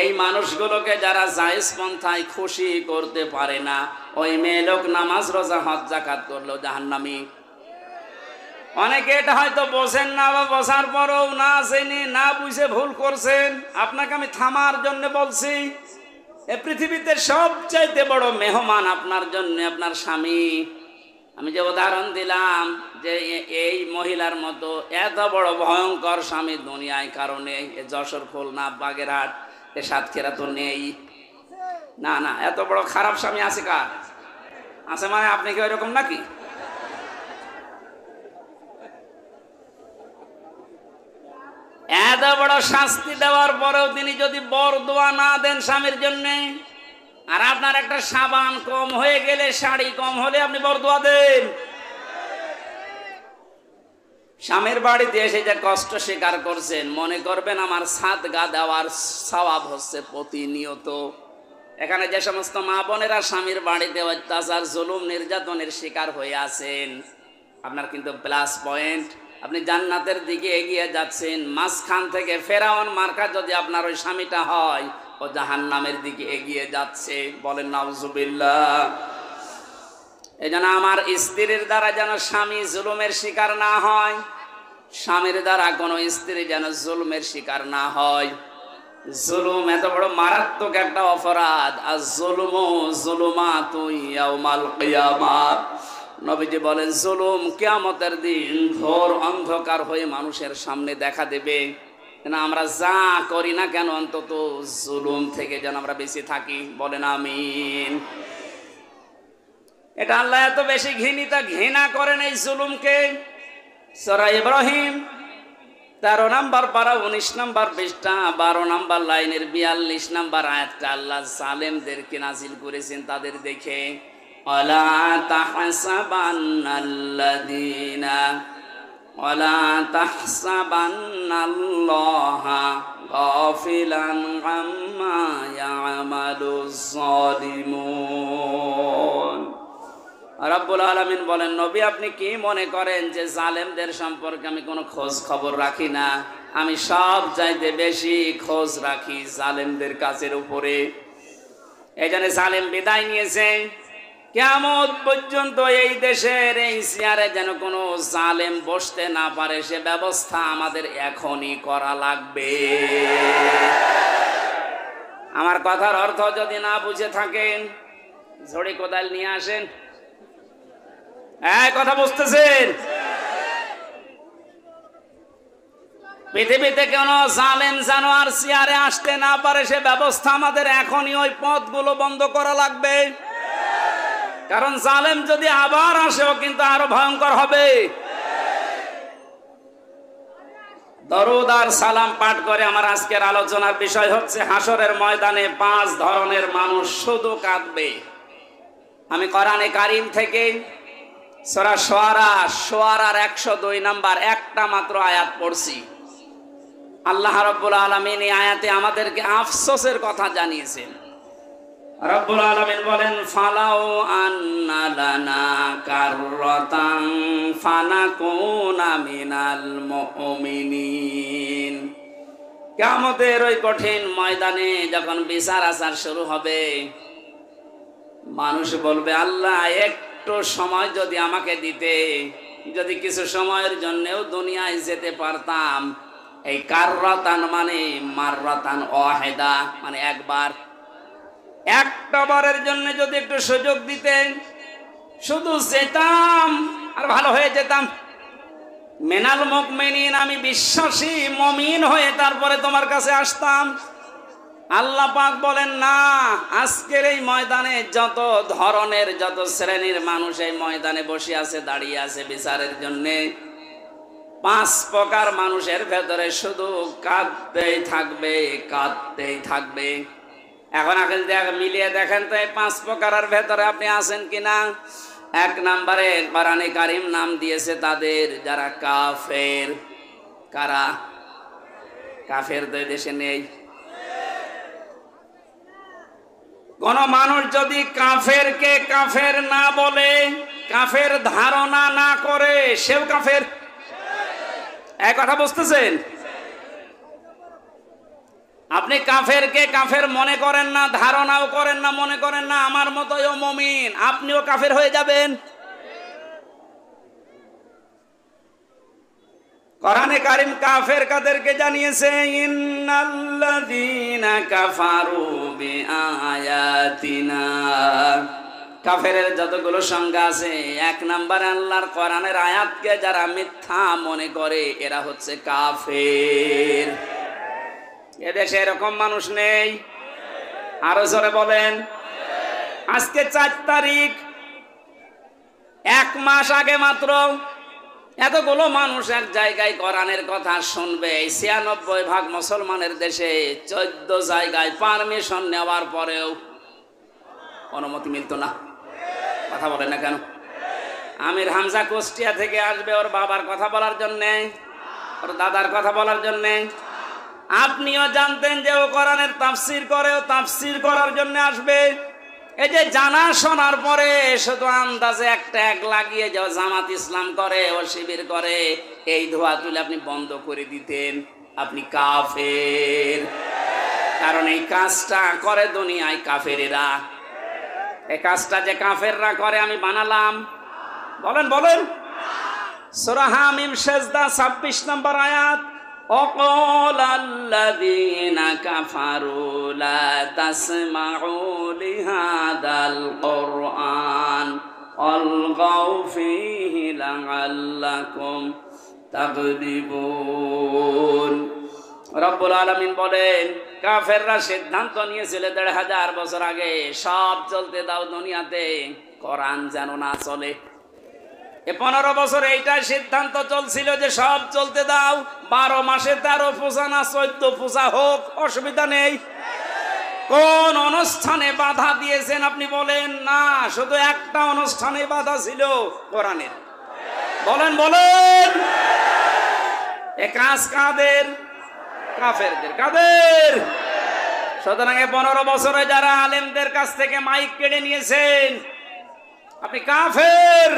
এই মানুষগুলোকে যারা জায়েজ পন্থায় খুশি করতে পারে না, ওই মেয়ে লোক নামাজ রোজা হজ যাকাত করলেও জাহান্নামী। অনেকে এটা হয়তো বোঝেন না, বা বোঝার পরেও না জেনে না বুঝে ভুল করছেন। আপনাকে আমি থামার জন্য বলছি, এ পৃথিবীতে সবচাইতে বড় মেহমান আপনার জন্য আপনার স্বামী। আমি যে উদাহরণ দিলাম যে এই মহিলার মতো এত বড় ভয়ঙ্কর স্বামী দুনিয়ায় কারণে যশোর, খুলনা, বাগেরহাট, এ সাতক্ষীরা তো নেই। না না, এত বড় খারাপ স্বামী আছে কার? আছে মানে আপনি কি ওইরকম নাকি? এত বড় শাস্তি দেওয়ার পরেও তিনি যদি বরদোয়া না দেন স্বামীর জন্যে, আর আপনার একটা সাবান কম হয়ে গেলে, শাড়ি কম হলে আপনি বরদোয়া দেন। স্বামীর বাড়িতে এসে যে কষ্ট স্বীকার করছেন, মনে করবেন আমার সাদগা দেওয়ার সওয়াব হচ্ছে প্রতিনিয়ত। এখানে যে সমস্ত মা বোনেরা স্বামীর বাড়িতে অত্যাচার, জুলুম, নির্যাতনের শিকার হয়ে আছেন, আপনার কিন্তু প্লাস পয়েন্ট, আপনি জান্নাতের দিকে এগিয়ে যাচ্ছেন। মাঝখান থেকে ফেরাউন মার্কা যদি আপনার ওই স্বামীটা হয়, ও জাহান্নামের দিকে এগিয়ে যাচ্ছে। বলেন নাউজুবিল্লাহ। এই জন্য আমার স্ত্রীর দ্বারা যেন স্বামী জুলুমের শিকার না হয়, স্বামীর দ্বারা কোনো স্ত্রী যেন জুলুমের শিকার না হয়। জুলুম এত বড় মারাত্মক একটা অপরাধ। আর জুলুমু যুলুমাতুন ইয়াউমাল কিয়ামাহ, নবীজি বলেন জুলুম কিয়ামতের দিন ঘোর অন্ধকার হয়ে মানুষের সামনে দেখা দেবে। না আমরা যা করি না কেন, অন্তত জুলুম থেকে যেন আমরা বেঁচে থাকি। বলেন আমিন। এটা আল্লাহ এত বেশি ঘৃণা করেন এই জুলুমকে। সূরা ইব্রাহিম 13 নম্বর পারা 19 নম্বর পৃষ্ঠা 12 নম্বর লাইনের 42 নম্বর আয়াতটা আল্লাহ জালেমদেরকে নাজিল করেছেন তাদের দেখে। ওয়ালা তাহসাবান্নাল্লাহা গাফিলান আম্মা ইয়ামালুজ জালিমুন। রব্বুল আলামিন বলেন, নবী আপনি কি মনে করেন যে জালেমদের সম্পর্কে আমি কোনো খোঁজ খবর রাখি না? আমি সব চাইতে বেশি খোঁজ রাখি জালেমদের কাছের উপরে। এই জন্য জালেম বিদায় নিয়েছে। কিয়ামত পর্যন্ত এই দেশের এই চেয়ারে যেন কোনো জালেম বসতে না পারে, সে ব্যবস্থা আমাদের এখনই করা লাগবে। আমার কথার অর্থ যদি না বুঝে থাকেন, ঝড়ি কোদাল নিয়ে আসেন। কথা বুঝতেছেন? পৃথিবীতে কোন জালেম জানোয়ার চেয়ারে আসতে না পারে, সে ব্যবস্থা আমাদের এখনই ওই পথগুলো বন্ধ করা লাগবে। কারণ জালেম যদি আবার আসেও কিন্তু আরো ভয়ঙ্কর হবে। দরুদ আর সালাম পাঠ করে আমার আজকের আলোচনার বিষয় হচ্ছে হাসরের ময়দানে 5 ধরনের মানুষ শুধু কাঁদবে। আমি কোরআনে কারীম থেকে সূরা শুআরার 102 নম্বর একটা মাত্র আয়াত পড়ছি। আল্লাহ রাব্বুল আলামিন এই আয়াতে আমাদেরকে আফসোসের কথা জানিয়েছেন। রব্বুল আলামিন বলেন, ফালাউ আন্না লানা কাররাতান ফানাকুনা মিনাল মুমিনিন। কিয়ামতের ওই কঠিন ময়দানে যখন বিচার আচার শুরু হবে, মানুষ বলবে, আল্লাহ একটু সময় যদি আমাকে দিতে, যদি কিছু সময়ের জন্যও দুনিয়ায় যেতে পারতাম। এই কাররাতান মানে মাররাতান ওয়াহিদা, মানে একটা বারের জন্য যদি একটু সুযোগ দিতেন, শুধু যেতাম আর ভালো হয়ে যেতাম। মিনাল মুমিনিন, আমি বিশ্বাসী মুমিন হয়ে তারপরে তোমার কাছে আসতাম। আল্লাহ পাক বলেন, না, আজকের এই ময়দানে যত ধরনের যত শ্রেণীর মানুষ এই ময়দানে বসে আছে, দাঁড়িয়ে আছে বিচারের জন্যে, 5 প্রকার মানুষের ভেতরে শুধু কাঁদতেই থাকবে। এখন আগে মিলিয়ে দেখেন তো এই 5 প্রকারের ভেতরে আপনি আছেন কিনা। 1 নম্বরে কোরআনে কারীম নাম দিয়েছে তাদের যারা কাফের। কারা কাফের? তো দেশে নেই। কোন মানুষ যদি কাফেরকে কাফের না বলে, কাফের ধারণা না করে, সেও কাফের। এই কথা বুঝতেছেন? আপনি কাফেরকে কাফের মনে করেন না, ধারণাও করেন না, মনে করেন না আমার মতোই ও মুমিন, আপনিও কাফের হয়ে যাবেন। কোরআনে কারীম কাফের কাদেরকে জানিয়েছে, ইন্নাল্লাযীনা কাফারু বিআয়াতিনা। কাফেরের যতগুলো সংজ্ঞা আছে, 1 নম্বরে আল্লাহর কোরআনের আয়াতকে যারা মিথ্যা মনে করে, এরা হচ্ছে কাফের। এদেশে এরকম মানুষ নেই? আরো জোরে বলেন। আজকে 4 তারিখ, 1 মাস আগে মাত্র এতগুলো মানুষ এক জায়গায় কোরআনের কথা শুনবে। 96% মুসলমানের দেশে 14 জায়গায় পারমিশন নেওয়ার পরেও অনুমতি মিলত না। কথা বলে না কেন? আমির হামজা কুষ্টিয়া থেকে আসবে ওর বাবার কথা বলার জন্যে, ওর দাদার কথা বলার জন্যে। আপনিও জানতেন যে ও কোরআনের তাফসীর করে, ও তাফসীর করার জন্য আসবে। এই যে জানা শোনার পরে শুধু আন্দাজে একটা এক লাগিয়ে যে জামাত ইসলাম করে, ও শিবির করে, এই ধোয়া তুলে আপনি বন্ধ করে দিতেন, আপনি কাফের। কারণ এই কাজটা করে দুনিয়ায় কাফেরেরা। এই কাজটা যে কাফেররা করে আমি বানালাম? বলেন। সূরা হামিম সেজদা 26 নম্বর আয়াত। وقال الذين كفروا لا تسمعوا لهذا القرآن والغوا فيه لعلكم تغلبون। রব্বুল আলামিন বলেন, কাফেররা সিদ্ধান্ত নিয়েছিল ১৫০০ বছর আগে, সব চলতে দাও দুনিয়াতে, কোরআন যেন না চলে। 15 বছর এইটাই সিদ্ধান্ত চলছিল যে সব চলতে দাও, 12 মাসে 13 পূজা না 14 পূজা হোক, অসুবিধা নেই। কোন অনুষ্ঠানে বাধা দিয়েছেন আপনি বলেন? না, শুধু একটা অনুষ্ঠানে বাধা ছিল, কোরআনের। বলেন বলেন, এ কাজ কাদের? কাফেরদের। কাদের? সুতরাং 15 বছরে যারা আলেমদের কাছ থেকে মাইক কেড়ে নিয়েছেন, আপনি কাফের।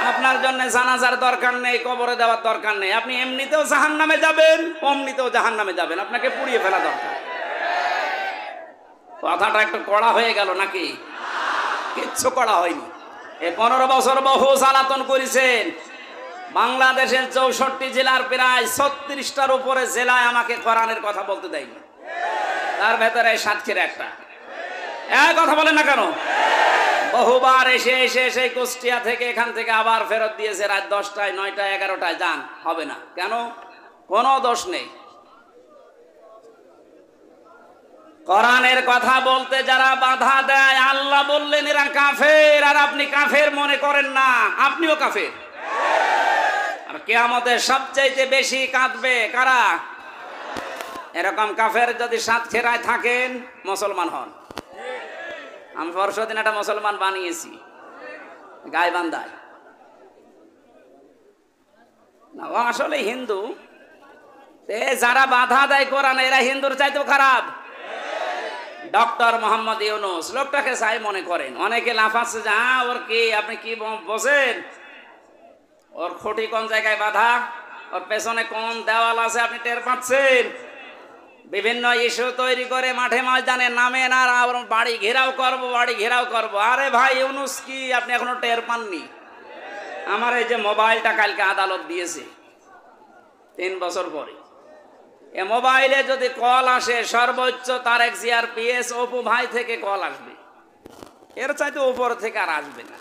আপনার জন্য জানাজার দরকার নেই, কবরে দেওয়ার দরকার নেই। আপনি এমনিতেও জাহান্নামে যাবেন, অমনিতেও জাহান্নামে যাবেন, আপনাকে পুড়িয়ে ফেলা দরকার। কথাটা একটু কড়া হয়ে গেল নাকি? কিচ্ছু কড়া হয়নি। এই 15 বছর বহু জ্বালাতন করেছেন। বাংলাদেশের 64 জেলার প্রায় 36টার উপরে জেলায় আমাকে কোরআনের কথা বলতে দেয়নি, তার ভেতরে সাতক্ষীরা একটা। কথা বলেন না কেন? বহুবার এসে এসে সেই কুষ্টিয়া থেকে এখান থেকে আবার ফেরত দিয়েছে রাত 10টায়, 9টায়, 11টায়। যান, হবে না। কেন? কোনো দোষ নেই। কোরআনের কথা বলতে যারা বাধা দেয়, আল্লাহ বললেন এরা কাফের, আর আপনি কাফের মনে করেন না, আপনিও কাফের। আর কিয়ামতে সবচাইতে বেশি কাঁদবে কারা? এরকম কাফের যদি সাতক্ষীরায় থাকেন, মুসলমান হন। আমি পরশুদিন একটা মুসলমান বানিয়েছি গাইবান্ধায়। না, ও আসলে হিন্দু। যারা বাধা দেয় কোরআনে, এরা হিন্দুর চাইতেও খারাপ। ডক্টর মোহাম্মদ ইউনূস লোকটাকে চাই মনে করেন। অনেকে লাফাচ্ছে যে ওর কি, আপনি কি বোঝেন? ওর খুঁটি কোন জায়গায় বাধা, ওর পেছনে কোন দেওয়াল আছে আপনি টের পাচ্ছেন? বিভিন্ন ইস্যু তৈরি করে মাঠে ময়দানে নামেন আর বাড়ি ঘেরাও করব, বাড়ি ঘেরাও করব। আরে ভাই, ইউনূস কি আপনি এখনো টের পাননি? আমার এই যে মোবাইলটা কালকে আদালত দিয়েছে 3 বছর পরে, এ মোবাইলে যদি কল আসে, সর্বোচ্চ তারেক জিয়ার পিএস অপু ভাই থেকে কল আসবে, এর চাইতে উপর থেকে আর আসবে না।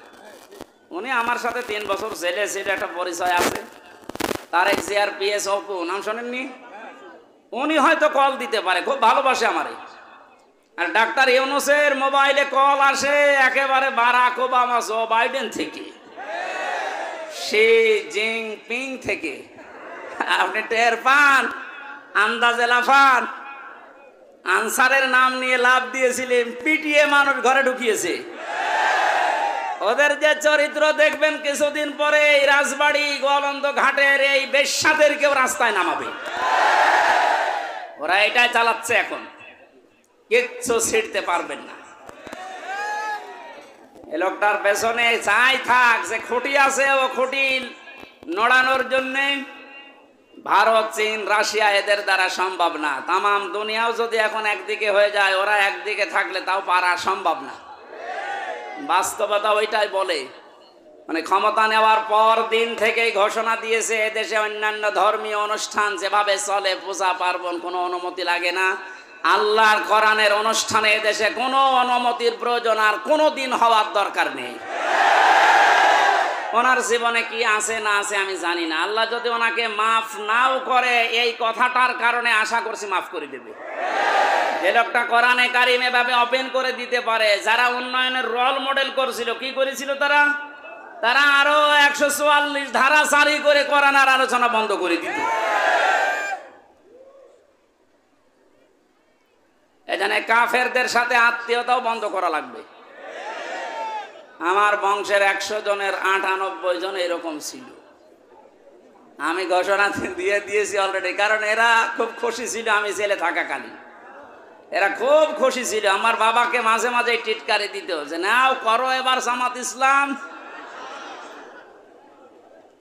উনি আমার সাথে 3 বছর জেলে ছিল, একটা পরিচয় আছে। তারেক জিয়ার পিএস অপু, নাম শোনেননি? উনি হয়তো কল দিতে পারে, খুব ভালোবাসে আমারে। আর ডাক্তার ইউনূসের মোবাইলে কল আসে একেবারে বারাক ওবামা, জো বাইডেন থেকে, শি জিনপিং থেকে। আপনি টের পান? আন্দাজে লাফান। আনসারের নাম নিয়ে লাভ দিয়েছিলেন, পিটিয়ে মানুষ ঘরে ঢুকিয়েছে। ওদের যে চরিত্র দেখবেন কিছুদিন পরে এই রাজবাড়ি গোয়ালন্দ ঘাটের এই বেশ্যাদেরকেও রাস্তায় নামাবে। ওরা এটাই চালাচ্ছে এখন, কিচ্ছু ছিড়তে পারবেন না। এই লোকটার পেছনে যাই থাক, যে খুঁটি আছে ও খুঁটি নড়ানোর জন্য ভারত, চীন, রাশিয়া, এদের দ্বারা সম্ভব না। তামাম দুনিয়াও যদি এখন একদিকে হয়ে যায়, ওরা একদিকে থাকলে তাও পারা সম্ভব না। বাস্তবতা ওইটাই বলে। মানে ক্ষমতা নেওয়ার পর দিন থেকেই ঘোষণা দিয়েছে এদেশে অন্যান্য ধর্মীয় অনুষ্ঠান যেভাবে চলে, পূজা পার্বণ, কোনো অনুমতি লাগে না। আল্লাহর কোরআনের অনুষ্ঠানে এদেশে কোনো অনুমতির প্রয়োজন আর কোনো দিন হওয়ার দরকার নেই। ওনার জীবনে কি আছে না আছে আমি জানি না। আল্লাহ যদি ওনাকে মাফ নাও করে, এই কথাটার কারণে আশা করছি মাফ করে দেবে। যে লোকটা কোরআনে কারিম এভাবে ওপেন করে দিতে পারে, যারা উন্নয়নের রোল মডেল করছিল, কি করেছিল তারা? তারা আরো 144 ধারা জারি করে কোরআনের আলোচনা বন্ধ করে দিত। এখানে কাফেরদের সাথে আত্মীয়তাও বন্ধ করা লাগবে। আমার বংশের 100 জনের 98 জন এরকম ছিল। আমি ঘোষণা দিয়ে দিয়েছি অলরেডি, কারণ এরা খুব খুশি ছিল আমি জেলে থাকাকালীন। এরা খুব খুশি ছিল। আমার বাবাকে মাঝে মাঝে টিটকারি দিত যে নাও করো এবার জামাত ইসলাম।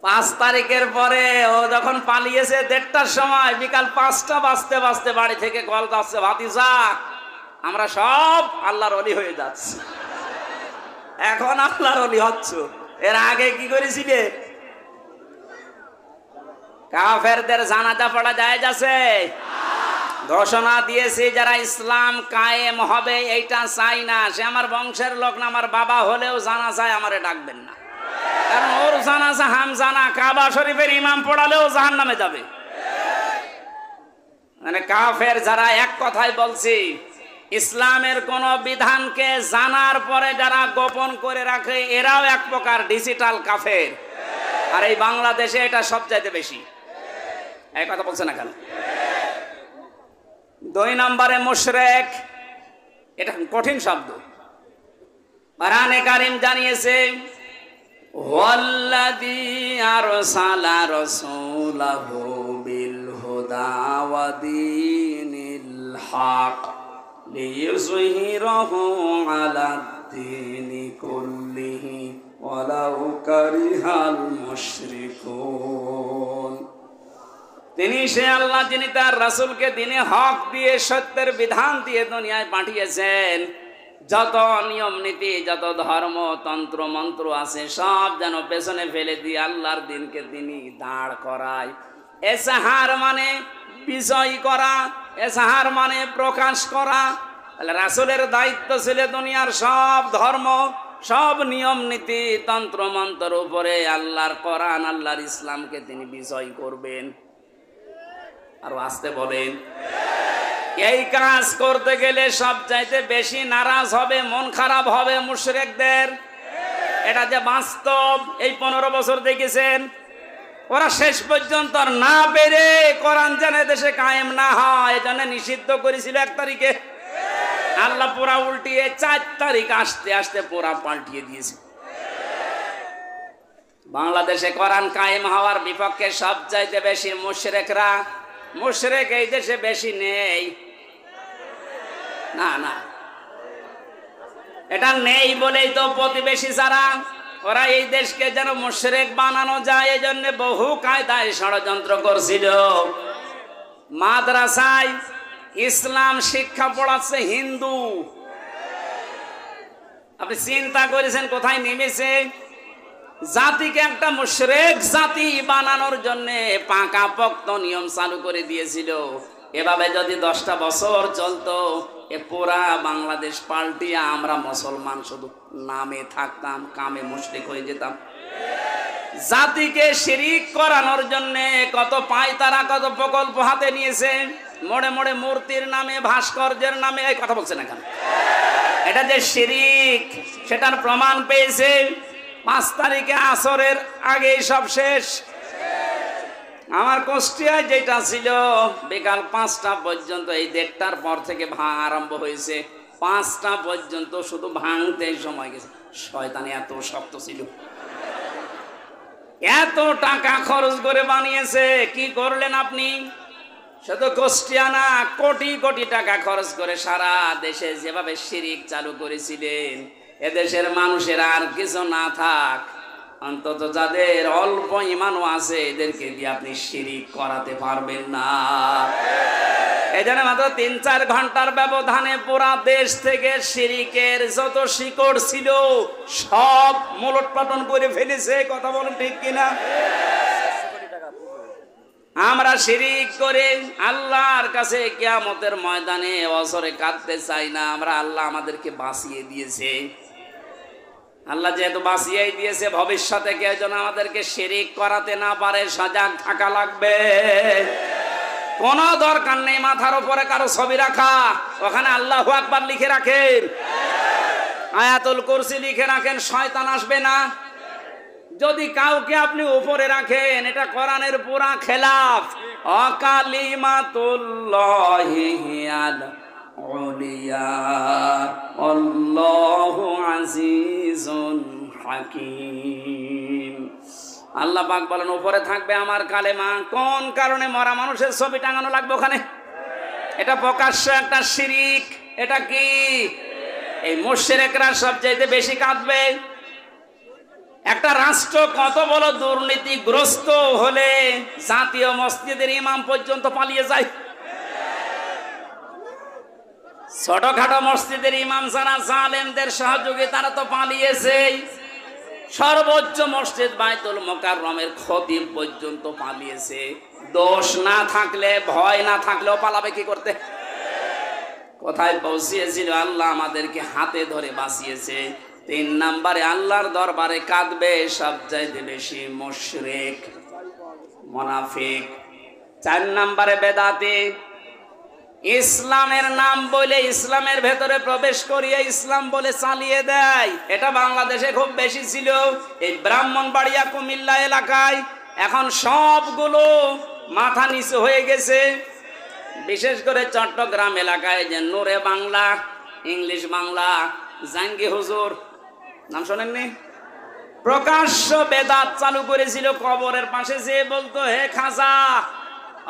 5 তারিখের পরে ও যখন পালিয়েছে 1:30টার সময়, বিকাল 5টা বাজতে বাজতে বাড়ি থেকে কল যাচ্ছে, ভাতিজা আমরা সব আল্লাহর ওলি হয়ে যাচ্ছি। এখন আল্লাহর ওলি হচ্ছ, এর আগে কি করেছিলে? কাফেরদের জানাজা পড়া যায় যাচ্ছে। ঘোষণা দিয়েছি যারা ইসলাম কায়েম হবে এইটা চাই না, সে আমার বংশের লোক না, আমার বাবা হলেও জানাজায় আমারে ডাকবেন না। কারণ ওর জানাজা হাম জানা, কাবা শরীফের ইমাম পড়ালেও জাহান্নামে যাবে। মানে কাফের যারা, এক কথায় বলছি, ইসলামের কোন বিধানকে জানার পরে যারা গোপন করে রাখে এরাও এক প্রকার ডিজিটাল কাফের। আর এই বাংলাদেশে এটা সবচাইতে বেশি। এই কথা বলছে না কেন? 2 নম্বরে মুশরিক, এটা কঠিন শব্দ। কোরআনে কারীম জানিয়েছে ওয়াল্লাযী আরসালা রাসূলাহু বিল হুদা ওয়া দীনিল হক লিইয়ুযহিরাহু আলাদ-দীনি কুল্লিহি ওয়ালাউ কারিহাল মুশরিকুন। তিনি সে আল্লাহ যিনি তার রাসূলকে দ্বীনে হক দিয়ে, সত্যের বিধান দিয়ে দুনিয়ায় পাঠিয়েছেন। যত নিয়ম নীতি, যত ধর্ম তন্ত্র মন্ত্র আছে সব যেন পেছনে ফেলে দিয়ে আল্লাহর দিনকে তিনি দাঁড় করায়। এসাহার মানে বিজয় করা, এসাহার মানে প্রকাশ করা। তাহলে রাসূলের দায়িত্ব ছিল দুনিয়ার সব ধর্ম, সব নিয়ম নীতি তন্ত্র মন্ত্রের উপরে আল্লাহর কোরআন, আল্লাহর ইসলামকে তিনি বিজয় করবেন। আর আসতে বলেন, এই কাজ করতে গেলে সবচাইতে বেশি নারাজ হবে, মন খারাপ হবে মুশরিকদের। এটা যে বাস্তব, এই 15 বছর দেখেছেন। ওরা শেষ পর্যন্ত না পেরে কোরআন যেন দেশে কায়েম না হয় এজন্য নিষিদ্ধ করেছিল 1 তারিখে। আল্লাহ পুরা উল্টিয়ে 4 তারিখ আসতে আসতে পুরা পাল্টিয়ে দিয়েছে। বাংলাদেশে কোরআন কায়েম হওয়ার বিপক্ষে সবচাইতে বেশি মুশরিকরা। মুশরিক এই দেশে বেশি নেই, না না, এটা নেই বলেই তো প্রতিবেশী যারা, ওরা এই দেশকে যেন মুশরিক বানানো যায় এজন্য বহু কায়দায় ষড়যন্ত্র করছিল। মাদ্রাসায় ইসলাম শিক্ষা পড়াচ্ছে হিন্দু। আপনি চিন্তা করেছেন কোথায় নেমেছে? জাতিকে একটা মুশরিক জাতি বানানোর জন্য পাকাপোক্ত নিয়ম চালু করে দিয়েছিল। এভাবে যদি 10টা বছর চলতো, এ পুরা বাংলাদেশ পাল্টিয়া আমরা মুসলমান শুধু নামে থাকতাম, কামে মুশরিক হয়ে যেতাম। জাতিকে শিরিক করানোর জন্য কত পায়তারা, কত প্রকল্প হাতে নিয়েছে। মোড়ে মোড়ে মূর্তির নামে, ভাস্কর্যের নামে, এই কথা বলছে না কেন? এটা যে শিরিক সেটার প্রমাণ পেয়েছে। 5 তারিখে আসরের আগে সব শেষ। আমার কুষ্টিয়ায় যেটা ছিল বিকাল 5টা পর্যন্ত, এই 1:30টার পর থেকে আরম্ভ হয়েছে, 5টা পর্যন্ত শুধু ভাঙতে সময় গেছে। শয়তানি এত শক্ত ছিল, এত টাকা খরচ করে বানিয়েছে। কি করলেন আপনি? শুধু কুষ্টিয়া না, কোটি কোটি টাকা খরচ করে সারা দেশে যেভাবে শিরিক চালু করেছিলেন, এদেশের মানুষের আর কিছু না থাক, অন্তত যাদের অল্প ঈমানও আছে এদেরকে দিয়ে আপনি শিরিক করাতে পারবেন না। এই জন্য মাত্র 3-4 ঘন্টার ব্যবধানে পুরা দেশ থেকে শিরিকের যত শিকড় ছিল সব মূলোৎপাটন করে ফেলেছে। কথা বলেন ঠিক কিনা? আমরা শিরিক করে আল্লাহর কাছে কিয়ামতের ময়দানে অজরে কাঁদতে চাই না। আমরা, আল্লাহ আমাদেরকে বাঁচিয়ে দিয়েছে। আল্লাহ যেহেতু বাঁচিয়েই দিয়েছে, ভবিষ্যতে কেউ যেন আমাদেরকে শিরিক করাতে না পারে সজাগ থাকা লাগবে। কোন দরকার নেই মাথার উপরে কারো ছবি রাখা, ওখানে আল্লাহু আকবার লিখে রাখেন, আয়াতুল কুরসি লিখে রাখেন, শয়তান আসবে না। যদি কাউকে আপনি উপরে রাখেন, এটা কোরআনের পুরা খেলাফ। অকালিমাতুল্লাহি হিয়াল উলিয়া আল্লাহু আজিজুন হাকীম। আল্লাহ পাক বলেন উপরে থাকবে আমার কালেমা। কোন কারণে মরা মানুষের ছবি টাঙানো লাগবে ওখানে? এটা প্রকাশ্য একটা শিরিক। এটা কি? এই মুশরিকরা সবচাইতে বেশি কাঁদবে। একটা রাষ্ট্র কত বড় দুর্নীতিগ্রস্ত হলে জাতীয় মসজিদের ইমাম পর্যন্ত পালিয়ে যায়। ছোটখাটো মসজিদের ইমাম যারা জালেমদের সহযোগী তারা তো পালিয়েছে। সর্বোচ্চ মসজিদ বাইতুল মুকাররমের খতিব পর্যন্ত পালিয়েছে। দোষ না থাকলে, ভয় না থাকলেও পালাবে কি করতে? কোথায় পৌঁছিয়েছিল? আল্লাহ আমাদেরকে হাতে ধরে বাঁচিয়েছে। 3 নম্বরে আল্লাহর দরবারে কাঁদবে সবচাইতে বেশি মুশরিক, মুনাফিক। 4 নম্বরে বেদাতি। ইসলামের নাম বলে ইসলামের ভেতরে প্রবেশ করিয়ে ইসলাম বলে চালিয়ে দেয়। এটা বাংলাদেশে খুব বেশি ছিল, এই ব্রাহ্মণবাড়িয়া কুমিল্লা এলাকায়। এখন সবগুলো মাথা নিচু হয়ে গেছে। বিশেষ করে চট্টগ্রাম এলাকায় যে নূরে বাংলা, ইংলিশ বাংলা, জাঙ্গি হুজুর নাম শোনেননি? প্রকাশ্য বেদাত চালু করেছিল। কবরের পাশে যে বলতো, হে খাজা,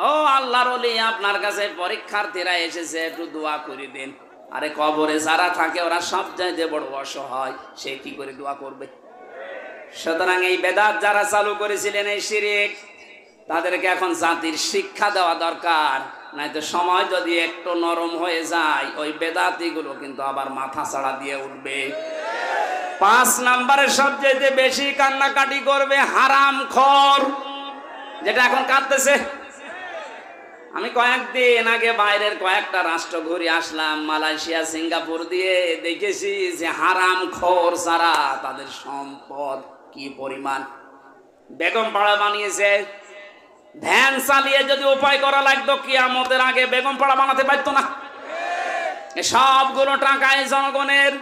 ও আল্লাহর ওলি, আপনার কাছে পরীক্ষার্থীরা এসেছে, একটু দোয়া করে দিন। আরে কবরে যারা থাকে ওরা সব চাইতে বড় অসহায়, সে কি করে দোয়া করবে? সুতরাং এই বেদাত যারা চালু করেছিলেন, এই শিরক, তাদেরকে এখন জাতির শিক্ষা দেওয়া দরকার। নয়তো সময় যদি একটু নরম হয়ে যায়, ওই বেদাতিগুলো কিন্তু আবার মাথা ছাড়া দিয়ে উঠবে। 5 নম্বরে সবচেয়ে বেশি কান্নাকাটি করবে হারামখোর, যেটা এখন কাঁদতেছে। আমি কয়েকদিন আগে বাইরের কয়েকটা রাষ্ট্র ঘুরে আসলাম, মালয়েশিয়া, সিঙ্গাপুর দিয়ে, দেখেছি যে হারামখোর যারা, তাদের সম্পদ কি পরিমাণ। বেগম পাড়া বানিয়েছে। ধ্যান চালিয়ে যদি উপায় করা লাগতো, কিয়ামতের আগে বেগম পাড়া বানাতে পারতো না। সবগুলো টাকায় জনগণের।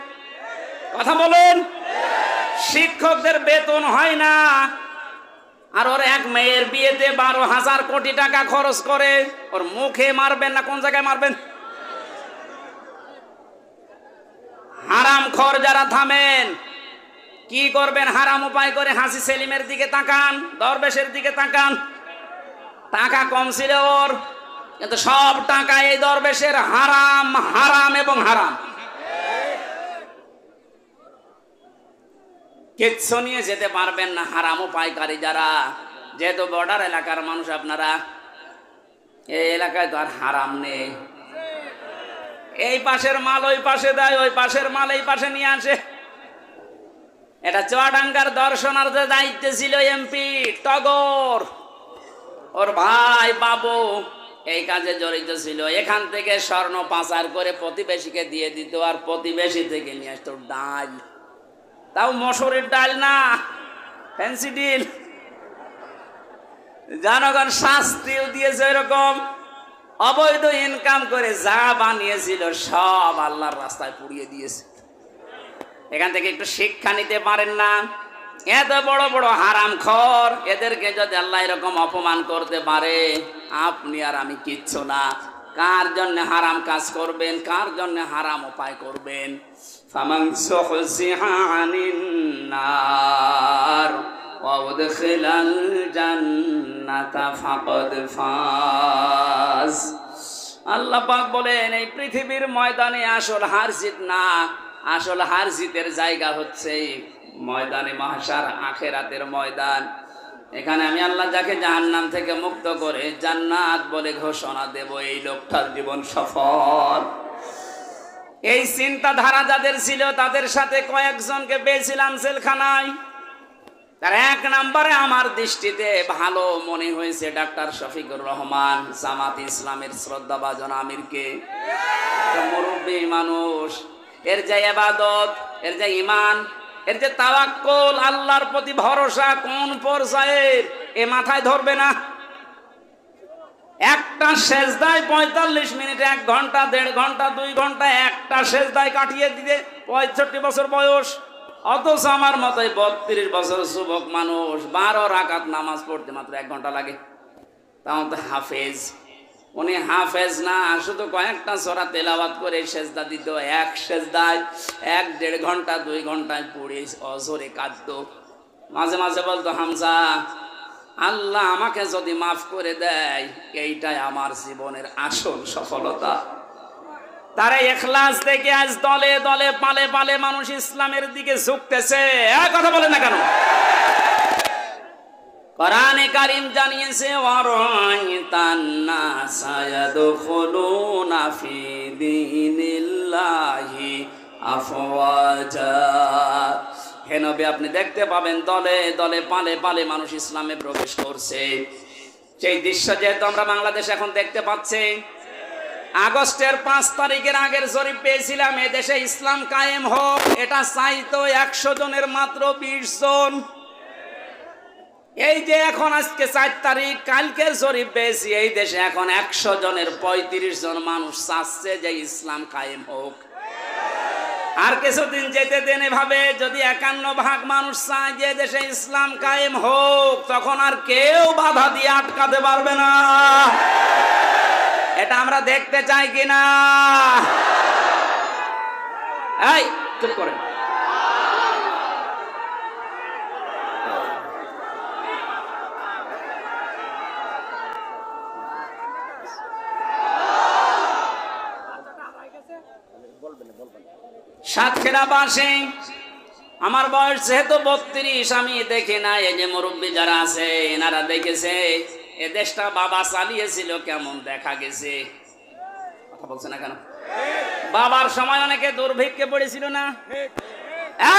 কথা বলেন, শিক্ষকদের বেতন হয় না, আর ওর এক মেয়ের বিয়েতে 12,000 কোটি টাকা খরচ করে। ওর মুখে মারবেন না কোন জায়গায় মারবেন? হারামখোর যারা, থামেন। কি করবেন? হারাম উপায় করে হাসি সেলিমের দিকে তাকান, দরবেশের দিকে তাকান। টাকা কম ছিল ওর, কিন্তু সব টাকা এই দরবেশের। হারাম, হারাম এবং হারাম। কিচ্ছু নিয়ে যেতে পারবেন না হারাম উপায়কারী যারা। যেহেতু বর্ডার এলাকার মানুষ আপনারা, এই এলাকায় তো আর হারাম নেই। এই পাশের মাল ওই পাশে দেয়, ওই পাশের মাল এই পাশে নিয়ে আসে। এটা চুয়াডাঙ্গার দর্শনার্থীর দায়িত্বে ছিল এমপি টগর, ওর ভাই বাবু এই কাজে জড়িত ছিল। এখান থেকে স্বর্ণ পাচার করে প্রতিবেশীকে দিয়ে দিত, আর প্রতিবেশী থেকে নিয়ে আসতো ডাল। তাও মসুরের ডাল না, ফ্যান্সি ডিল। জনগণ শাস্তিও দিয়েছে এরকম। অবৈধ ইনকাম করে যা বানিয়েছিল সব আল্লাহর রাস্তায় পুড়িয়ে দিয়েছে। এখান থেকে একটু শিক্ষা নিতে পারেন না? এত বড় বড় হারামখোর, এদেরকে যদি আল্লাহ এরকম অপমান করতে পারে, আপনি আর আমি কিচ্ছু না। কার জন্য হারাম কাজ করবেন, কার জন্য হারাম উপায় করবেন? ফামান সুহজিহা আনিন নার ওয়া উদখিলাল জান্নাতা ফাকাদ ফাজ। আল্লাহ পাক বলেন, এই পৃথিবীর ময়দানে আসল হার জিত না, আসল হার জিতের জায়গা হচ্ছে ময়দানে মাহশার, আখিরাতের ময়দান। এখানে আমি আল্লাহ যাকে জাহান্নাম থেকে মুক্ত করে জান্নাত বলে ঘোষণা দেব, এই লোকটার জীবন সফল। এই চিন্তাধারা যাদের ছিল, তাদের সাথে কয়েকজনকে পেয়েছিলাম জেলখানায়। তার 1 নম্বরে আমার দৃষ্টিতে ভালো মনে হয়েছে ডাক্তার শফিকুর রহমান, জামাত ইসলামের শ্রদ্ধাভাজন আমিরকে। মুরব্বী মানুষ, এর যে ইবাদত, এর যে ঈমান, এর যে তাওয়াক্কুল, আল্লাহর প্রতি ভরসা কোন পর্যায়ের, এ মাথায় ধরবে না। একটা সেজদায় 45 মিনিট, 1 ঘন্টা, 1.5 ঘন্টা, 2 ঘন্টা একটা সেজদায় কাটিয়ে দিতে 65 বছর বয়স। অথচ আমার মতোই 32 বছর যুবক মানুষ 12 রাকাত নামাজ পড়তে মাত্র 1 ঘন্টা লাগে। তাও তো হাফেজ। উনি হাফেজ না, শুধু কয়েকটা সূরা তেলাওয়াত করে সেজদা দিত। এক সেজদায় 1-1.5 ঘন্টা, 2 ঘন্টায় পড়ে অজরে কাঁদতো। মাঝে মাঝে বলতো, হামজা, আল্লাহ আমাকে যদি মাফ করে দেয়, এইটাই আমার জীবনের আসল সফলতা। তারা ইখলাস থেকে আজ দলে দলে, পালে পালে মানুষ ইসলামের দিকে ঝুঁকতেছে। কথা বলে না কেন? কোরআনে কারীম জানিয়েছে, ওয়ারাইতান নাসা ইয়াদখুলুনা ফি দীনিল্লাহি আফওয়াজা। হে নবী, আপনি দেখতে পাবেন দলে দলে, পালে পালে মানুষ ইসলামে প্রবেশ করছে। সেই দৃশ্য যেহেতু আমরা বাংলাদেশ এখন দেখতে পাচ্ছি। আগস্টের 5 তারিখের আগের জরিপ পেয়েছিলাম, এদেশে ইসলাম কায়েম হোক, এটা চাইতো 100 জনের মাত্র 20 জন। এই যে এখন আজকে 4 তারিখ, কালকে জরিপ পেয়েছি এই দেশে এখন 100 জনের 35 জন মানুষ চাচ্ছে যে ইসলাম কায়েম হোক। আর কিছুদিন যেতে দেন এভাবে, যদি 51% মানুষ চায় যে দেশে ইসলাম কায়েম হোক, তখন আর কেউ বাধা দিয়ে আটকাতে পারবে না। এটা আমরা দেখতে চাই কিনা? এই চুপ করেন। সাতক্ষীরাবাসী, আমার বয়স যেহেতু 32, আমি দেখি না। এই যে মুরব্বী যারা আছে এনারা দেখেছে এ দেশটা বাবা চালিয়েছিল, কেমন দেখা গেছে। কথা বলছে না কেন? বাবার সময় অনেকে দুর্ভিক্ষে পড়েছিল না?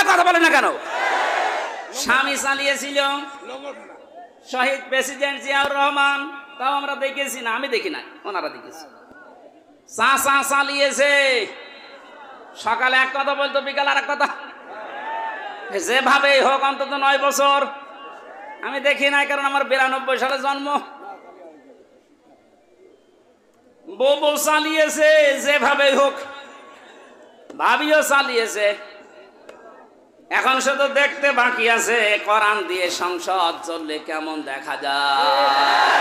কথা বলে না কেন? স্বামী চালিয়েছিল, শহীদ প্রেসিডেন্ট জিয়াউর রহমান, তাও আমরা দেখেছি না? আমি দেখি নাই, ওনারা দেখেছি। চাচা চালিয়েছে, সকালে এক কথা বলতো, বিকাল আর এক কথা। যেভাবে হোক অন্তত 9 বছর আমি দেখি নাই, কারণ আমার 92 সালে জন্ম। বউ চালিয়েছে যেভাবে হোক, ভাবিও চালিয়েছে। এখন শুধু দেখতে বাকি আছে কোরআন দিয়ে সংসদ চললে কেমন দেখা যায়।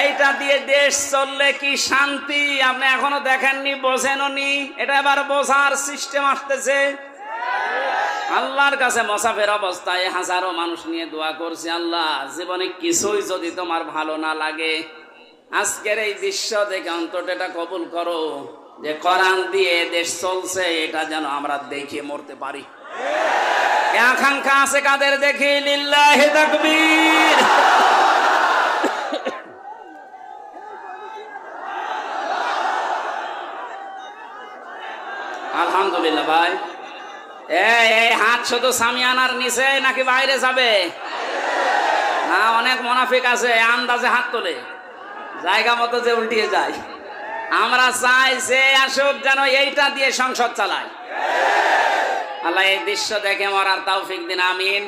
এইটা দিয়ে দেশ চললে কি শান্তি আপনি এখনো দেখেননি, বোঝেননি। এটা এবার বোঝার সিস্টেম আসতেছে। আল্লাহর কাছে মোসাফের অবস্থায় হাজারো মানুষ নিয়ে দোয়া করছে, আল্লাহ জীবনে কিছুই যদি তোমার ভালো না লাগে, আজকের এই দৃশ্য দেখে অন্তত এটা কবুল করো যে কোরআন দিয়ে দেশ চলছে, এটা যেন আমরা দেখে মরতে পারি। আকাঙ্ক্ষা আছে কাদের? দেখি লিল্লাহি তাকবীর। আলহামদুলিল্লাহ। ভাই এই হাত শুধু সামিয়ানার নিচে নাকি বাইরে যাবে? না, অনেক মুনাফিক আছে আন্দাজে হাত তোলে, জায়গা মতো যে উল্টিয়ে যায়। আমরা চাই যে আসুক যেন এইটা দিয়ে সংসদ চালায়। আল্লাহ এই দৃশ্য দেখে মরার তৌফিক দিন, আমিন।